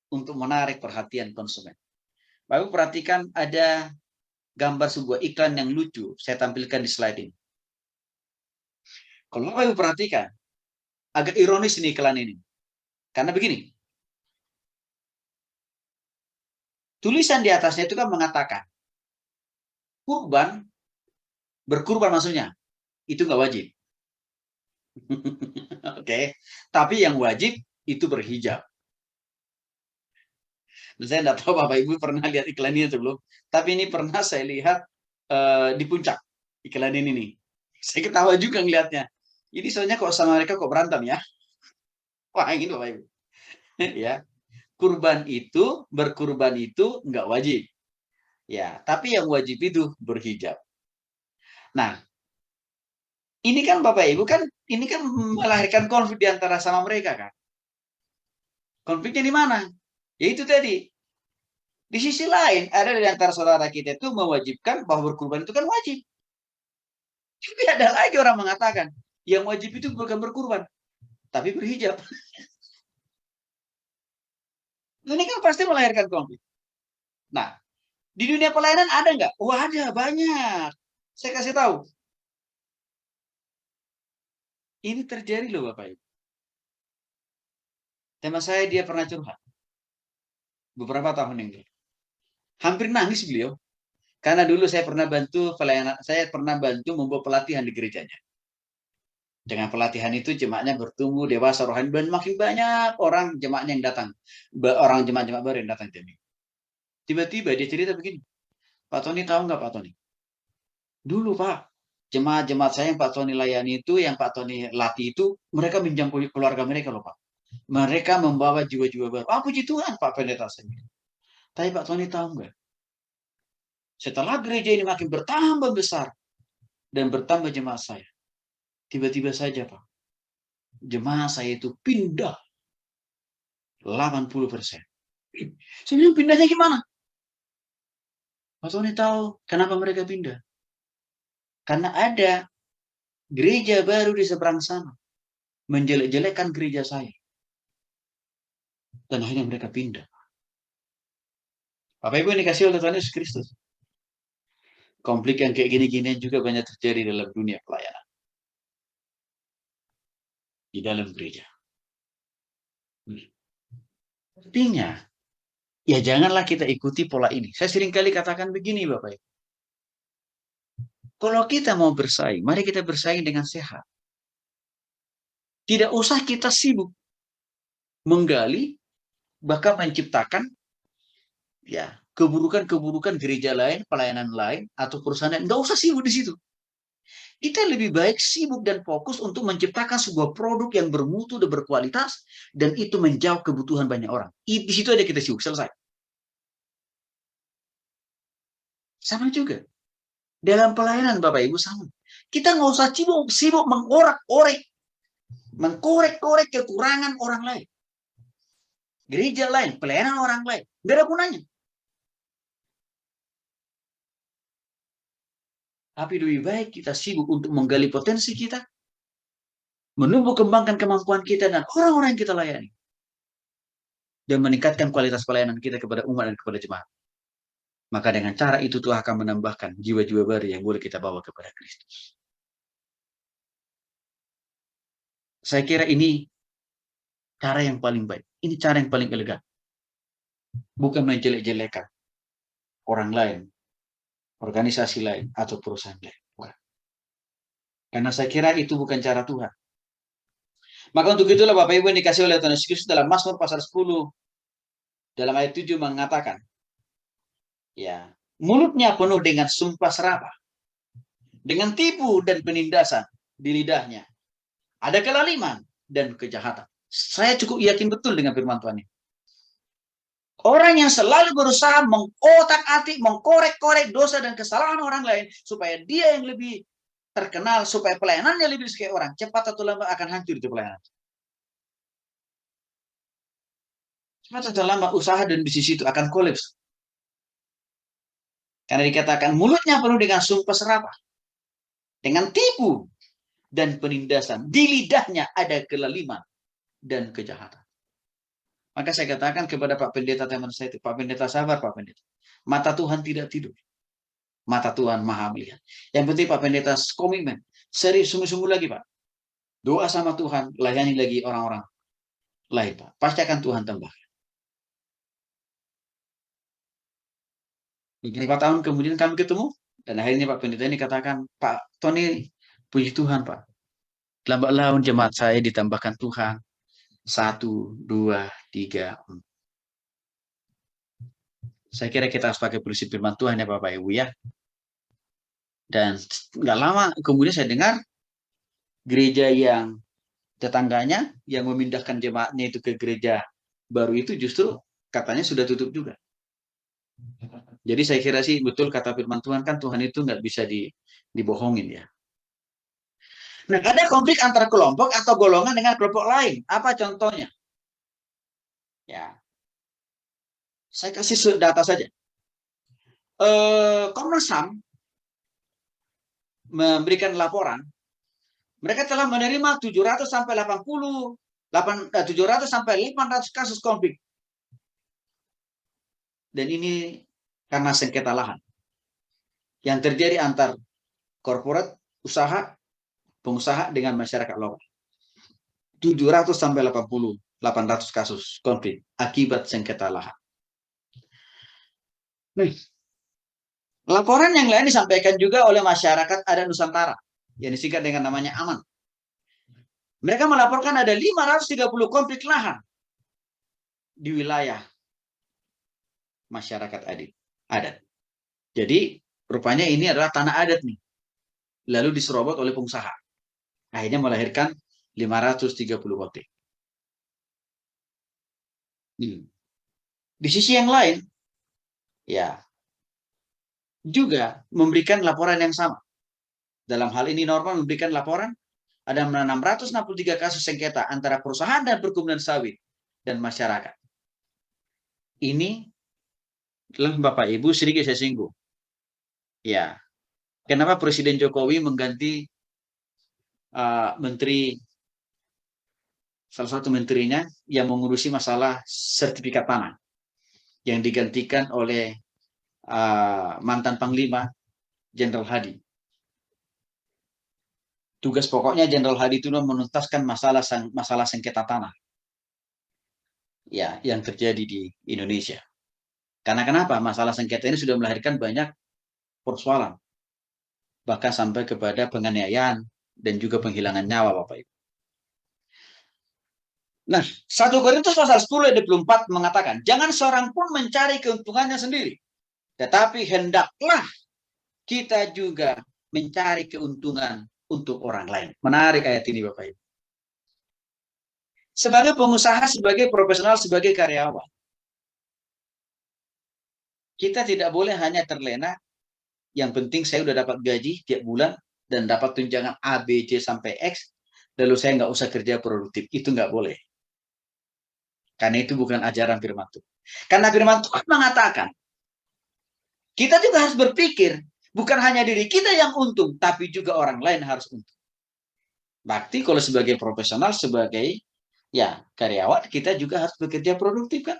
untuk menarik perhatian konsumen. Bapak perhatikan ada gambar sebuah iklan yang lucu, saya tampilkan di slide ini. Kalau Bapak perhatikan, agak ironis nih iklan ini. Karena begini, tulisan di atasnya itu kan mengatakan, berkurban maksudnya, itu nggak wajib. Oke, tapi yang wajib itu berhijab. Saya tidak tahu Bapak Ibu pernah lihat iklan ini atau belum, tapi ini pernah saya lihat di puncak iklan ini nih. Saya ketawa juga ngelihatnya. Ini soalnya kok sama mereka kok berantem ya? Wah, ini Bapak Ibu. Ya. berkurban itu nggak wajib. Ya, tapi yang wajib itu berhijab. Nah, ini kan Bapak Ibu kan ini kan melahirkan konflik di antara sama mereka kan. Konfliknya di mana? Ya itu tadi. Di sisi lain ada di antara saudara kita itu mewajibkan bahwa berkurban itu kan wajib. Tapi ada lagi orang mengatakan yang wajib itu bukan berkurban, tapi berhijab. Ini kan pasti melahirkan konflik. Nah, di dunia pelayanan ada nggak? Oh ada, banyak. Saya kasih tahu. Ini terjadi loh Bapak Ibu. Tema saya dia pernah curhat. Beberapa tahun yang lalu. Hampir nangis beliau. Karena dulu saya pernah bantu pelayanan, saya pernah bantu membuat pelatihan di gerejanya. Dengan pelatihan itu jemaatnya bertumbuh dewasa rohani dan makin banyak orang jemaatnya yang datang. Orang jemaat-jemaat baru yang datang jadi. Tiba-tiba dia cerita begini. Pak Tony tahu nggak Pak Tony? Dulu Pak, jemaat-jemaat saya yang Pak Tony layani itu, yang Pak Tony latih itu, mereka minjam keluarga mereka loh Pak. Mereka membawa jiwa-jiwa baru. Ah puji Tuhan Pak Pendeta saya. Tapi Pak Tony tahu nggak? Setelah gereja ini makin bertambah besar dan bertambah jemaat saya, tiba-tiba saja Pak, jemaah saya itu pindah 80%. Saya bilang pindahnya gimana? Pak Tony tahu kenapa mereka pindah? Karena ada gereja baru di seberang sana menjelek-jelekkan gereja saya. Dan akhirnya mereka pindah. Bapak Ibu yang dikasih oleh Tuhan Yesus Kristus. Konflik yang kayak gini-gini juga banyak terjadi dalam dunia pelayanan. Di dalam gereja. Artinya, ya janganlah kita ikuti pola ini. Saya sering kali katakan begini Bapak Ibu. Kalau kita mau bersaing, mari kita bersaing dengan sehat. Tidak usah kita sibuk menggali, bahkan menciptakan ya keburukan-keburukan gereja lain, pelayanan lain, atau perusahaan lain. Nggak usah sibuk di situ. Kita lebih baik sibuk dan fokus untuk menciptakan sebuah produk yang bermutu dan berkualitas, dan itu menjawab kebutuhan banyak orang. Di situ aja kita sibuk, selesai. Sama juga. Dalam pelayanan Bapak Ibu sama. Kita nggak usah sibuk mengkorek-korek kekurangan orang lain. Gereja lain, pelayanan orang lain. Nggak ada gunanya. Tapi lebih baik kita sibuk untuk menggali potensi kita, menumbuh kembangkan kemampuan kita dan orang-orang yang kita layani, dan meningkatkan kualitas pelayanan kita kepada umat dan kepada jemaat. Maka dengan cara itu Tuhan akan menambahkan jiwa-jiwa baru yang boleh kita bawa kepada Kristus. Saya kira ini cara yang paling baik. Ini cara yang paling elegan. Bukan menjelek-jelekan orang lain, organisasi lain, atau perusahaan lain. Karena saya kira itu bukan cara Tuhan. Maka untuk itulah Bapak Ibu yang dikasih oleh Tuhan Yesus Kristus dalam Mazmur pasal 10, dalam ayat 7 mengatakan, ya, mulutnya penuh dengan sumpah serapah, dengan tipu dan penindasan di lidahnya. Ada kelaliman dan kejahatan. Saya cukup yakin betul dengan firman Tuhan ini. Orang yang selalu berusaha mengotak-atik, mengkorek-korek dosa dan kesalahan orang lain, supaya dia yang lebih terkenal, supaya pelayanannya lebih disukai orang, cepat atau lambat akan hancur itu pelayanan. Cepat atau lambat usaha dan bisnis itu akan kolaps. Karena dikatakan mulutnya penuh dengan sumpah serapah, dengan tipu dan penindasan. Di lidahnya ada kelaliman dan kejahatan. Maka saya katakan kepada Pak Pendeta teman saya itu, Pak Pendeta sabar Pak Pendeta. Mata Tuhan tidak tidur. Mata Tuhan maha melihat. Yang penting Pak Pendeta komitmen. Serius sungguh-sungguh lagi Pak. Doa sama Tuhan, layani lagi orang-orang lain Pak. Pasti akan Tuhan tambah. Beberapa tahun kemudian kami ketemu, dan akhirnya Pak Pendeta ini katakan, Pak Tony, puji Tuhan Pak. Lambat laun jemaat saya ditambahkan Tuhan. 1, 2, 3, 4. Saya kira kita harus pakai prinsip firman Tuhan ya Bapak Ibu ya. Dan nggak lama kemudian saya dengar gereja yang tetangganya yang memindahkan jemaatnya itu ke gereja baru itu justru katanya sudah tutup juga. Jadi saya kira sih betul kata firman Tuhan, kan Tuhan itu nggak bisa dibohongin ya. Nah, ada konflik antara kelompok atau golongan dengan kelompok lain. Apa contohnya? Ya, saya kasih data saja. Komnas HAM memberikan laporan, mereka telah menerima 700 sampai 80, 700 sampai 800 kasus konflik. Dan ini karena sengketa lahan yang terjadi antar korporat, usaha, pengusaha dengan masyarakat lokal. 700 sampai 80, 800 kasus konflik akibat sengketa lahan. Nih, laporan yang lain disampaikan juga oleh masyarakat adat Nusantara yang disingkat dengan namanya AMAN. Mereka melaporkan ada 530 konflik lahan di wilayah masyarakat adat. Jadi rupanya ini adalah tanah adat nih. Lalu diserobot oleh pengusaha. Akhirnya melahirkan 530 konflik. Di sisi yang lain, ya juga memberikan laporan yang sama. Dalam hal ini Norman memberikan laporan ada 663 kasus sengketa antara perusahaan dan perkebunan sawit dan masyarakat. Ini Bapak Ibu sedikit saya singgung. Ya, kenapa Presiden Jokowi mengganti menteri, salah satu menterinya yang mengurusi masalah sertifikat tanah, yang digantikan oleh mantan Panglima Jenderal Hadi. Tugas pokoknya Jenderal Hadi itu menuntaskan masalah sengketa tanah, ya, yang terjadi di Indonesia. Karena kenapa? Masalah sengketa ini sudah melahirkan banyak persoalan, bahkan sampai kepada penganiayaan dan juga penghilangan nyawa, Bapak Ibu. Nah, 1 Korintus pasal 10 ayat 24 mengatakan, jangan seorang pun mencari keuntungannya sendiri, tetapi hendaklah kita juga mencari keuntungan untuk orang lain. Menarik ayat ini, Bapak Ibu. Sebagai pengusaha, sebagai profesional, sebagai karyawan, kita tidak boleh hanya terlena, yang penting saya udah dapat gaji tiap bulan dan dapat tunjangan A, B, C sampai X, lalu saya nggak usah kerja produktif. Itu nggak boleh. Karena itu bukan ajaran firman Tuhan. Karena firman Tuhan mengatakan, kita juga harus berpikir, bukan hanya diri kita yang untung, tapi juga orang lain harus untung. Berarti kalau sebagai profesional, sebagai ya karyawan, kita juga harus bekerja produktif kan?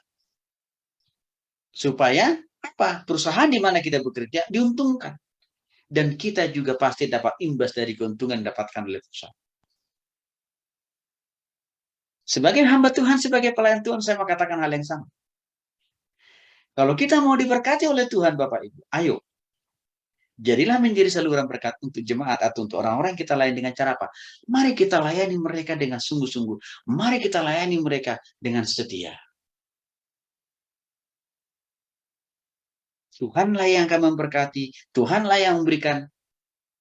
Supaya apa? Perusahaan di mana kita bekerja diuntungkan. Dan kita juga pasti dapat imbas dari keuntungan yang didapatkan oleh perusahaan. Sebagai hamba Tuhan, sebagai pelayan Tuhan, saya mau katakan hal yang sama. Kalau kita mau diberkati oleh Tuhan, Bapak Ibu, ayo. Jadilah menjadi saluran berkat untuk jemaat atau untuk orang-orang yang kita layani dengan cara apa? Mari kita layani mereka dengan sungguh-sungguh. Mari kita layani mereka dengan setia. Tuhanlah yang akan memberkati, Tuhanlah yang memberikan,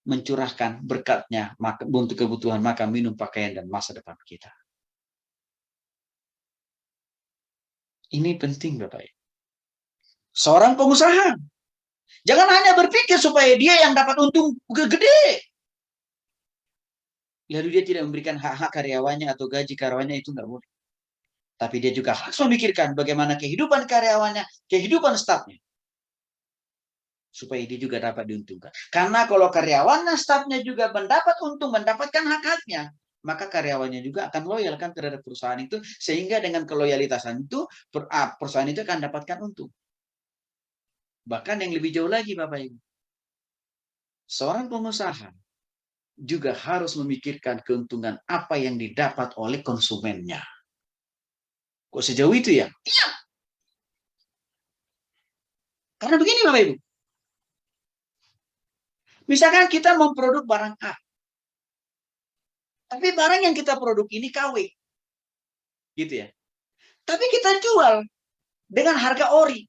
mencurahkan berkatnya untuk kebutuhan makan, minum, pakaian, dan masa depan kita. Ini penting, Bapak Ibu. Seorang pengusaha, jangan hanya berpikir supaya dia yang dapat untung gede. Lalu dia tidak memberikan hak-hak karyawannya atau gaji karyawannya, itu nggak boleh. Tapi dia juga harus memikirkan bagaimana kehidupan karyawannya, kehidupan stafnya. Supaya dia juga dapat diuntungkan. Karena kalau karyawannya, stafnya juga mendapat untung, mendapatkan hak-haknya, maka karyawannya juga akan loyal kan terhadap perusahaan itu, sehingga dengan keloyalitasan itu, perusahaan itu akan dapatkan untung. Bahkan yang lebih jauh lagi, Bapak Ibu, seorang pengusaha juga harus memikirkan keuntungan apa yang didapat oleh konsumennya. Kok sejauh itu ya? Iya. Karena begini, Bapak Ibu. Misalkan kita memproduk barang A, tapi barang yang kita produk ini KW. Gitu ya. Tapi kita jual dengan harga ori.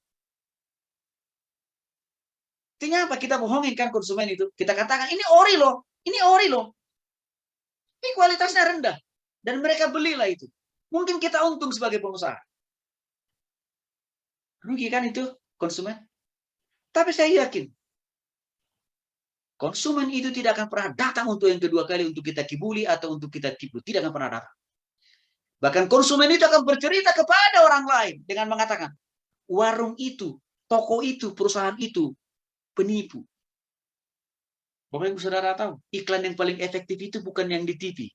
Artinya apa? Kita bohongin kan konsumen itu. Kita katakan, ini ori loh. Ini ori loh. Tapi kualitasnya rendah. Dan mereka belilah itu. Mungkin kita untung sebagai pengusaha. Rugi kan itu konsumen? Tapi saya yakin konsumen itu tidak akan pernah datang untuk yang kedua kali untuk kita kibuli atau untuk kita tipu. Tidak akan pernah datang. Bahkan konsumen itu akan bercerita kepada orang lain dengan mengatakan, warung itu, toko itu, perusahaan itu penipu. Bapak Ibu Saudara tahu, iklan yang paling efektif itu bukan yang di TV.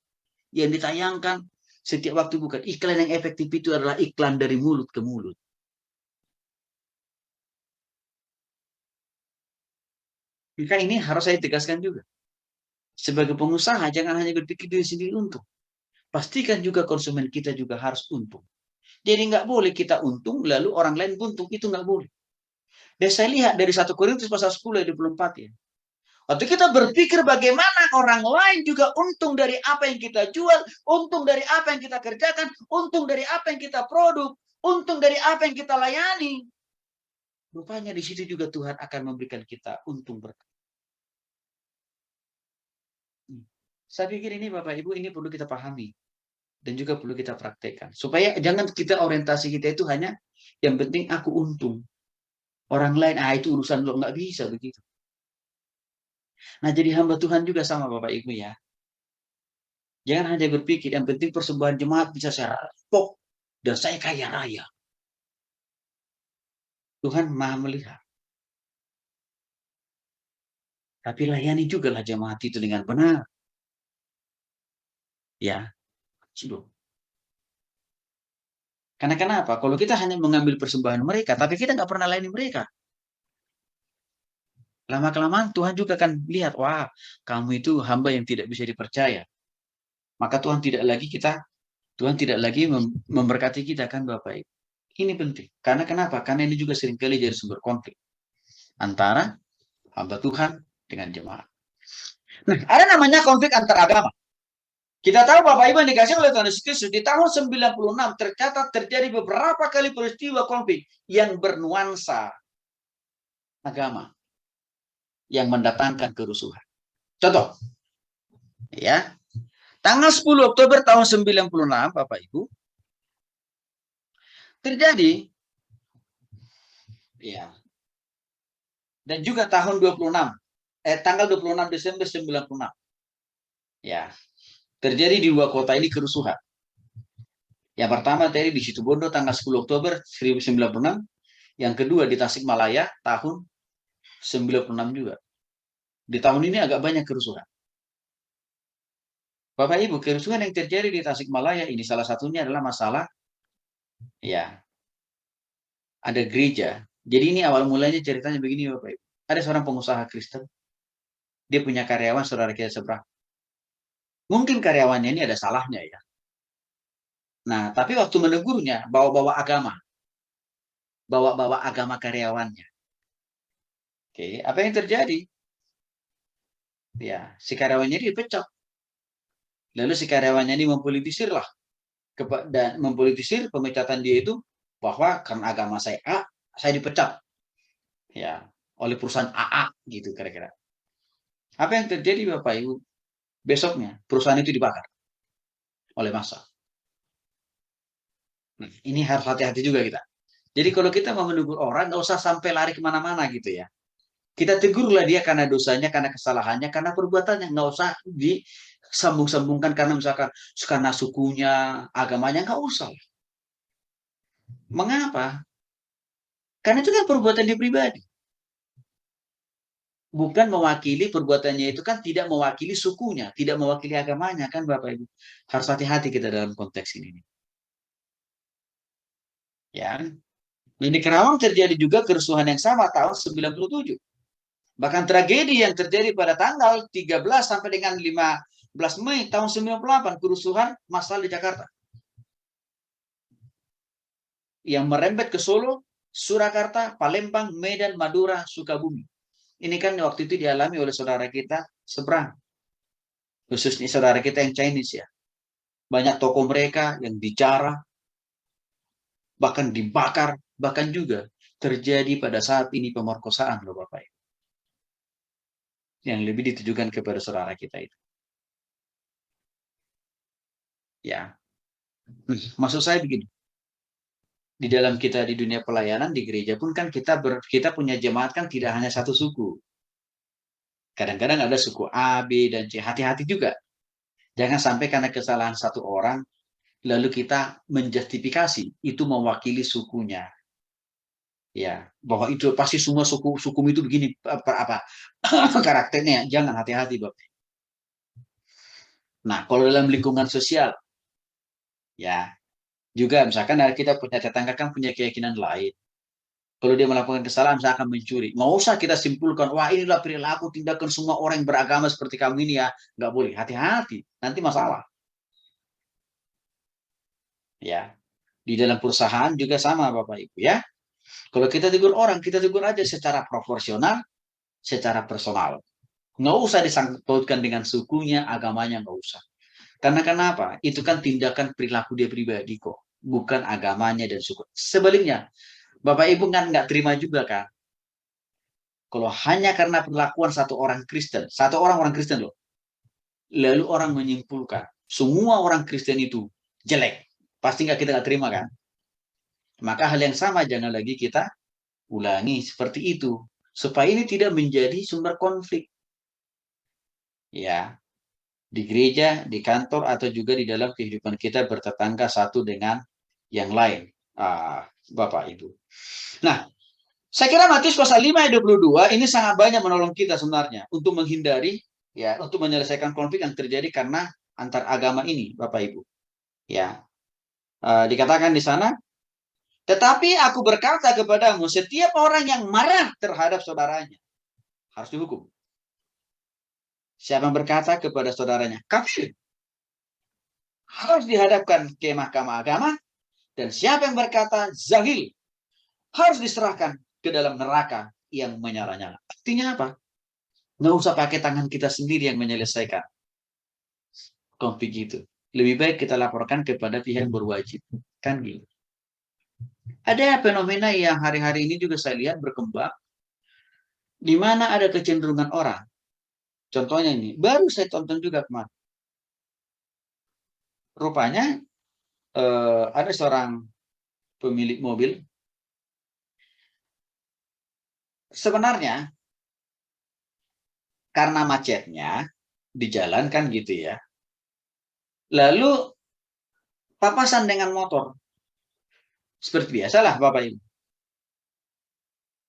Yang ditayangkan setiap waktu bukan. Iklan yang efektif itu adalah iklan dari mulut ke mulut. Maka ini harus saya tegaskan juga. Sebagai pengusaha, jangan hanya berpikir diri sendiri untung. Pastikan juga konsumen kita juga harus untung. Jadi nggak boleh kita untung, lalu orang lain buntung. Itu nggak boleh. Dan saya lihat dari 1 Korintus pasal 10 ayat 24 ya. Waktu kita berpikir bagaimana orang lain juga untung dari apa yang kita jual, untung dari apa yang kita kerjakan, untung dari apa yang kita produk, untung dari apa yang kita layani. Rupanya di situ juga Tuhan akan memberikan kita untung berkah. Saya pikir ini Bapak Ibu, ini perlu kita pahami. Dan juga perlu kita praktekkan. Supaya jangan kita orientasi kita itu hanya yang penting aku untung. Orang lain, itu urusan lo. Nggak bisa begitu. Nah, jadi hamba Tuhan juga sama Bapak Ibu ya. Jangan hanya berpikir, yang penting persembahan jemaat bisa saya rampok dan saya kaya raya. Tuhan maha melihat. Tapi layani juga lah jemaat itu dengan benar. Ya, sudah. Karena kenapa? Kalau kita hanya mengambil persembahan mereka, tapi kita nggak pernah layani mereka. Lama-kelamaan Tuhan juga akan lihat, wah, kamu itu hamba yang tidak bisa dipercaya. Maka Tuhan tidak lagi memberkati kita kan Bapak Ibu. Ini penting. Karena kenapa? Karena ini juga seringkali jadi sumber konflik antara hamba Tuhan dengan jemaat. Nah, ada namanya konflik antar agama. Kita tahu Bapak Ibu yang dikasih oleh Tuhan Yesus Kristus, di tahun 96 tercatat terjadi beberapa kali peristiwa konflik yang bernuansa agama yang mendatangkan kerusuhan. Contoh, ya, tanggal 10 Oktober tahun 96, Bapak Ibu, terjadi, ya, dan juga tahun 26, tanggal 26 Desember 96, ya, terjadi di 2 kota ini kerusuhan. Yang pertama tadi di Situbondo tanggal 10 Oktober 1996, yang kedua di Tasikmalaya tahun 96 juga. Di tahun ini agak banyak kerusuhan. Bapak Ibu, kerusuhan yang terjadi di Tasikmalaya ini salah satunya adalah masalah, ya, ada gereja. Jadi ini awal mulanya ceritanya begini Bapak Ibu. Ada seorang pengusaha Kristen, dia punya karyawan saudara kita seberang. Mungkin karyawannya ini ada salahnya ya. Nah, tapi waktu menegurnya, bawa-bawa agama karyawannya. Oke, apa yang terjadi? Ya, si karyawannya ini dipecat. Lalu si karyawannya ini mempolitisir lah. Dan mempolitisir pemecatan dia itu bahwa karena agama saya A, saya dipecat. Ya, oleh perusahaan AA gitu kira-kira. Apa yang terjadi Bapak Ibu? Besoknya perusahaan itu dibakar oleh massa. Nah, ini harus hati-hati juga kita. Jadi kalau kita mau menegur orang, nggak usah sampai lari kemana-mana gitu ya. Kita tegurlah dia karena dosanya, karena kesalahannya, karena perbuatannya. Nggak usah disambung-sambungkan karena misalkan karena sukunya, agamanya, nggak usah. Mengapa? Karena itu kan perbuatan dia pribadi. Bukan mewakili perbuatannya itu kan tidak mewakili sukunya, tidak mewakili agamanya kan Bapak Ibu. Harus hati-hati kita dalam konteks ini. Ya. Di Kerawang terjadi juga kerusuhan yang sama tahun 97. Bahkan tragedi yang terjadi pada tanggal 13 sampai dengan 15 Mei tahun 98, kerusuhan massal di Jakarta. Yang merembet ke Solo, Surakarta, Palembang, Medan, Madura, Sukabumi. Ini kan waktu itu dialami oleh saudara kita seberang. Khususnya saudara kita yang Chinese ya. Banyak toko mereka yang dijarah, bahkan dibakar, bahkan juga terjadi pada saat ini pemerkosaan loh Bapak Ibu. Yang lebih ditujukan kepada saudara kita itu. Ya. Maksud saya begini. di dalam kita di dunia pelayanan di gereja pun kan kita punya jemaat kan tidak hanya satu suku. Kadang-kadang ada suku A, B, dan C. Hati-hati juga. Jangan sampai karena kesalahan satu orang, lalu kita menjustifikasi itu mewakili sukunya. Ya, bahwa itu pasti semua suku itu begini apa karakternya. Jangan, hati-hati, Bapak. Nah, kalau dalam lingkungan sosial, ya juga misalkan kita punya tetangga kan punya keyakinan lain. Kalau dia melakukan kesalahan, misalkan mencuri, nggak usah kita simpulkan, wah inilah perilaku tindakan semua orang yang beragama seperti kamu ini ya. Nggak boleh, hati-hati, nanti masalah. Ya, di dalam perusahaan juga sama Bapak Ibu ya. Kalau kita tegur orang, kita tegur aja secara proporsional, secara personal. Nggak usah disangkutkan dengan sukunya, agamanya, nggak usah. Karena kenapa? Itu kan tindakan perilaku dia pribadi kok, bukan agamanya dan suku. Sebaliknya, Bapak Ibu kan nggak terima juga kan? Kalau hanya karena perlakuan satu orang Kristen loh, lalu orang menyimpulkan semua orang Kristen itu jelek, pasti kita nggak terima kan? Maka hal yang sama jangan lagi kita ulangi seperti itu, supaya ini tidak menjadi sumber konflik. Ya, di gereja, di kantor, atau juga di dalam kehidupan kita bertetangga satu dengan yang lain. Bapak Ibu. Nah, saya kira Matius pasal 5 ayat 22 ini sangat banyak menolong kita sebenarnya untuk menghindari ya, untuk menyelesaikan konflik yang terjadi karena antar agama ini, Bapak Ibu. Ya. Dikatakan di sana, tetapi aku berkata kepadamu, setiap orang yang marah terhadap saudaranya harus dihukum. Siapa yang berkata kepada saudaranya kafir, harus dihadapkan ke mahkamah agama, dan siapa yang berkata zahil, harus diserahkan ke dalam neraka yang menyala-nyala. Artinya apa? Nggak usah pakai tangan kita sendiri yang menyelesaikan konflik itu. Lebih baik kita laporkan kepada pihak berwajib. Kan gitu. Ada fenomena yang hari-hari ini juga saya lihat berkembang, di mana ada kecenderungan orang. Contohnya ini, baru saya tonton juga kemarin. Rupanya ada seorang pemilik mobil. Sebenarnya karena macetnya di jalan kan gitu ya. Lalu papasan dengan motor. Seperti biasalah Bapak Ibu.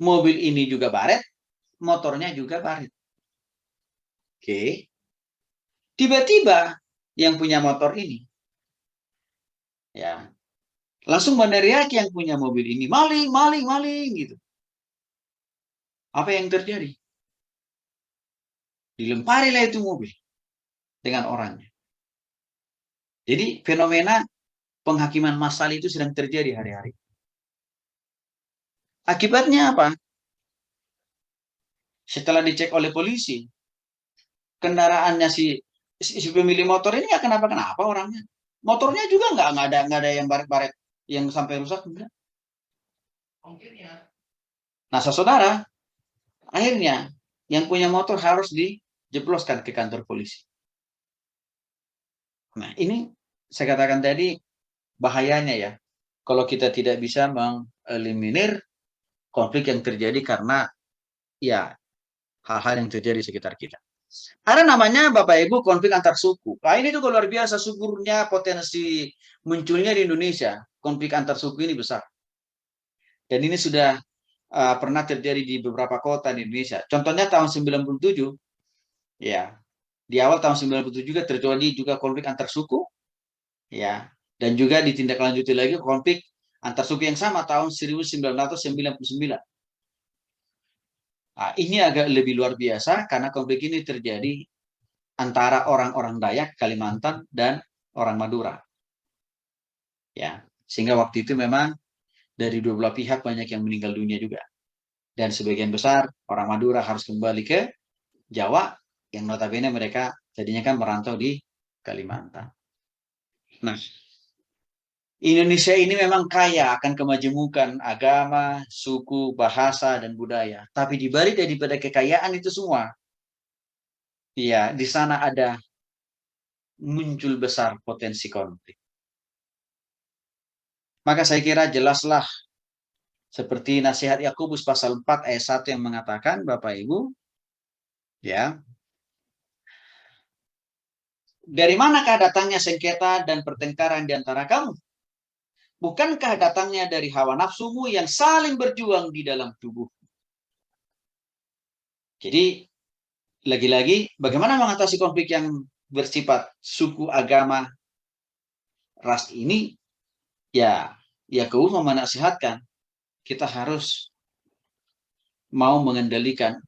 Mobil ini juga baret, motornya juga baret. Oke. Tiba-tiba yang punya motor ini ya langsung meneriaki yang punya mobil ini, maling, maling, maling gitu. Apa yang terjadi? Dilemparilah itu mobil dengan orangnya. Jadi fenomena penghakiman massal itu sedang terjadi hari-hari. Akibatnya apa? Setelah dicek oleh polisi, kendaraannya si pemilik motor ini nggak kenapa-kenapa orangnya. Motornya juga nggak ada yang baret-baret yang sampai rusak. Nah, saudara, akhirnya yang punya motor harus dijebloskan ke kantor polisi. Nah, ini saya katakan tadi bahayanya ya. Kalau kita tidak bisa mengeliminir konflik yang terjadi karena ya hal-hal yang terjadi di sekitar kita. Ada namanya Bapak Ibu konflik antar suku. Nah, ini juga luar biasa suburnya potensi munculnya di Indonesia. Konflik antar suku ini besar. Dan ini sudah pernah terjadi di beberapa kota di Indonesia. Contohnya tahun 97, ya. Di awal tahun 97 juga terjadi juga konflik antar suku, ya. Dan juga ditindaklanjuti lagi konflik antar suku yang sama tahun 1999. Nah, ini agak lebih luar biasa karena konflik ini terjadi antara orang-orang Dayak Kalimantan dan orang Madura. Ya, sehingga waktu itu memang dari dua belah pihak banyak yang meninggal dunia juga. Dan sebagian besar orang Madura harus kembali ke Jawa yang notabene mereka tadinya kan merantau di Kalimantan. Nah, Indonesia ini memang kaya akan kemajemukan agama, suku, bahasa, dan budaya. Tapi di balik daripada kekayaan itu semua, ya di sana ada muncul besar potensi konflik. Maka saya kira jelaslah seperti nasihat Yakobus pasal 4 ayat 1 yang mengatakan, Bapak Ibu, ya, dari manakah datangnya sengketa dan pertengkaran di antara kamu? Bukankah datangnya dari hawa nafsumu yang saling berjuang di dalam tubuh? Jadi, lagi-lagi, bagaimana mengatasi konflik yang bersifat suku, agama, ras ini? Ya, Yakobus menasihatkan, kita harus mau mengendalikan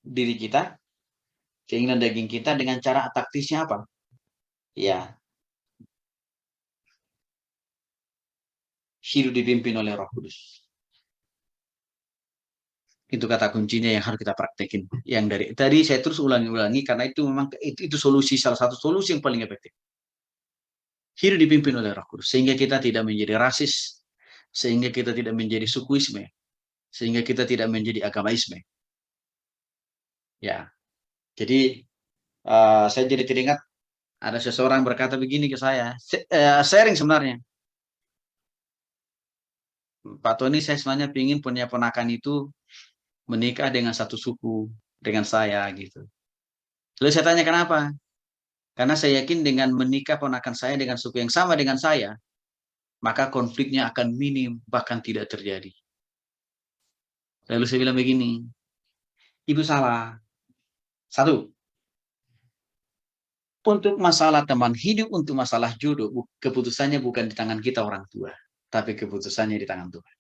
diri kita, keinginan daging kita dengan cara taktisnya apa? Ya, hidup dipimpin oleh Roh Kudus. Itu kata kuncinya yang harus kita praktekin. Yang dari tadi saya terus ulangi-ulangi karena itu memang itu solusi, salah satu solusi yang paling efektif. Hidup dipimpin oleh Roh Kudus sehingga kita tidak menjadi rasis, sehingga kita tidak menjadi sukuisme, sehingga kita tidak menjadi agamaisme. Ya, jadi saya jadi teringat ada seseorang berkata begini ke saya, sharing sebenarnya. Pak Tony, saya sebenarnya ingin punya ponakan itu menikah dengan satu suku dengan saya gitu. Lalu saya tanya kenapa? Karena saya yakin dengan menikah ponakan saya dengan suku yang sama dengan saya, maka konfliknya akan minim bahkan tidak terjadi. Lalu saya bilang begini, ibu salah. Satu, untuk masalah teman hidup, untuk masalah jodoh, keputusannya bukan di tangan kita orang tua, tapi keputusannya di tangan Tuhan.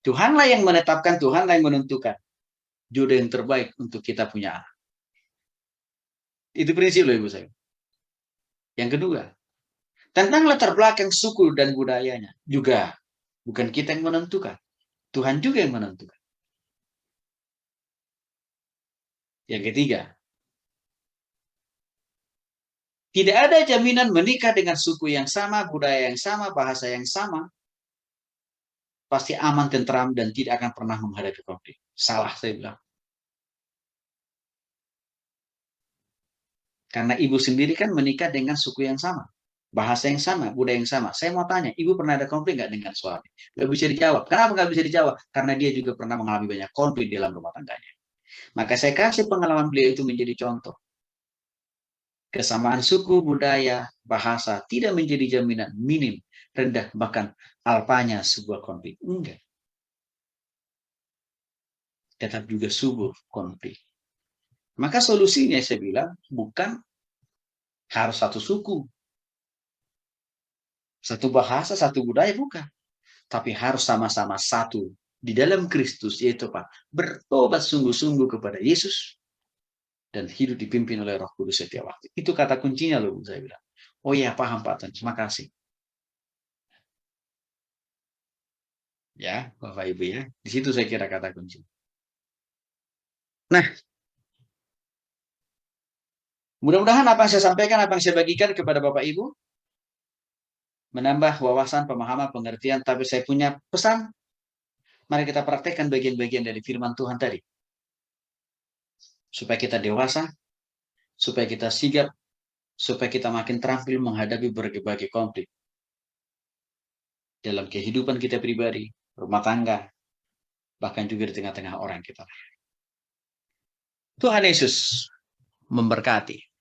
Tuhanlah yang menetapkan, Tuhanlah yang menentukan jodoh yang terbaik untuk kita punya anak. Itu prinsip loh ibu saya. Yang kedua, tentang latar belakang suku dan budayanya juga bukan kita yang menentukan, Tuhan juga yang menentukan. Yang ketiga, tidak ada jaminan menikah dengan suku yang sama, budaya yang sama, bahasa yang sama, pasti aman, tentram, dan tidak akan pernah menghadapi konflik. Salah saya bilang. Karena ibu sendiri kan menikah dengan suku yang sama, bahasa yang sama, budaya yang sama. Saya mau tanya, ibu pernah ada konflik nggak dengan suami? Nggak bisa dijawab. Kenapa nggak bisa dijawab? Karena dia juga pernah mengalami banyak konflik dalam rumah tangganya. Maka saya kasih pengalaman beliau itu menjadi contoh. Kesamaan suku, budaya, bahasa tidak menjadi jaminan minim, rendah, bahkan alpanya sebuah konflik. Enggak. Tetap juga subur konflik. Maka solusinya saya bilang bukan harus satu suku, satu bahasa, satu budaya, bukan. Tapi harus sama-sama satu di dalam Kristus, yaitu Pak, bertobat sungguh-sungguh kepada Yesus dan hidup dipimpin oleh Roh Kudus setiap waktu. Itu kata kuncinya loh, saya bilang. Oh iya, paham Pak Tan, terima kasih. Ya, Bapak Ibu ya. Di situ saya kira kata kunci. Nah, mudah-mudahan apa yang saya sampaikan, apa yang saya bagikan kepada Bapak Ibu, menambah wawasan, pemahaman, pengertian, tapi saya punya pesan, mari kita praktekkan bagian-bagian dari firman Tuhan tadi. Supaya kita dewasa, supaya kita sigap, supaya kita makin terampil menghadapi berbagai konflik. Dalam kehidupan kita pribadi, rumah tangga, bahkan juga di tengah-tengah orang kita. Tuhan Yesus memberkati.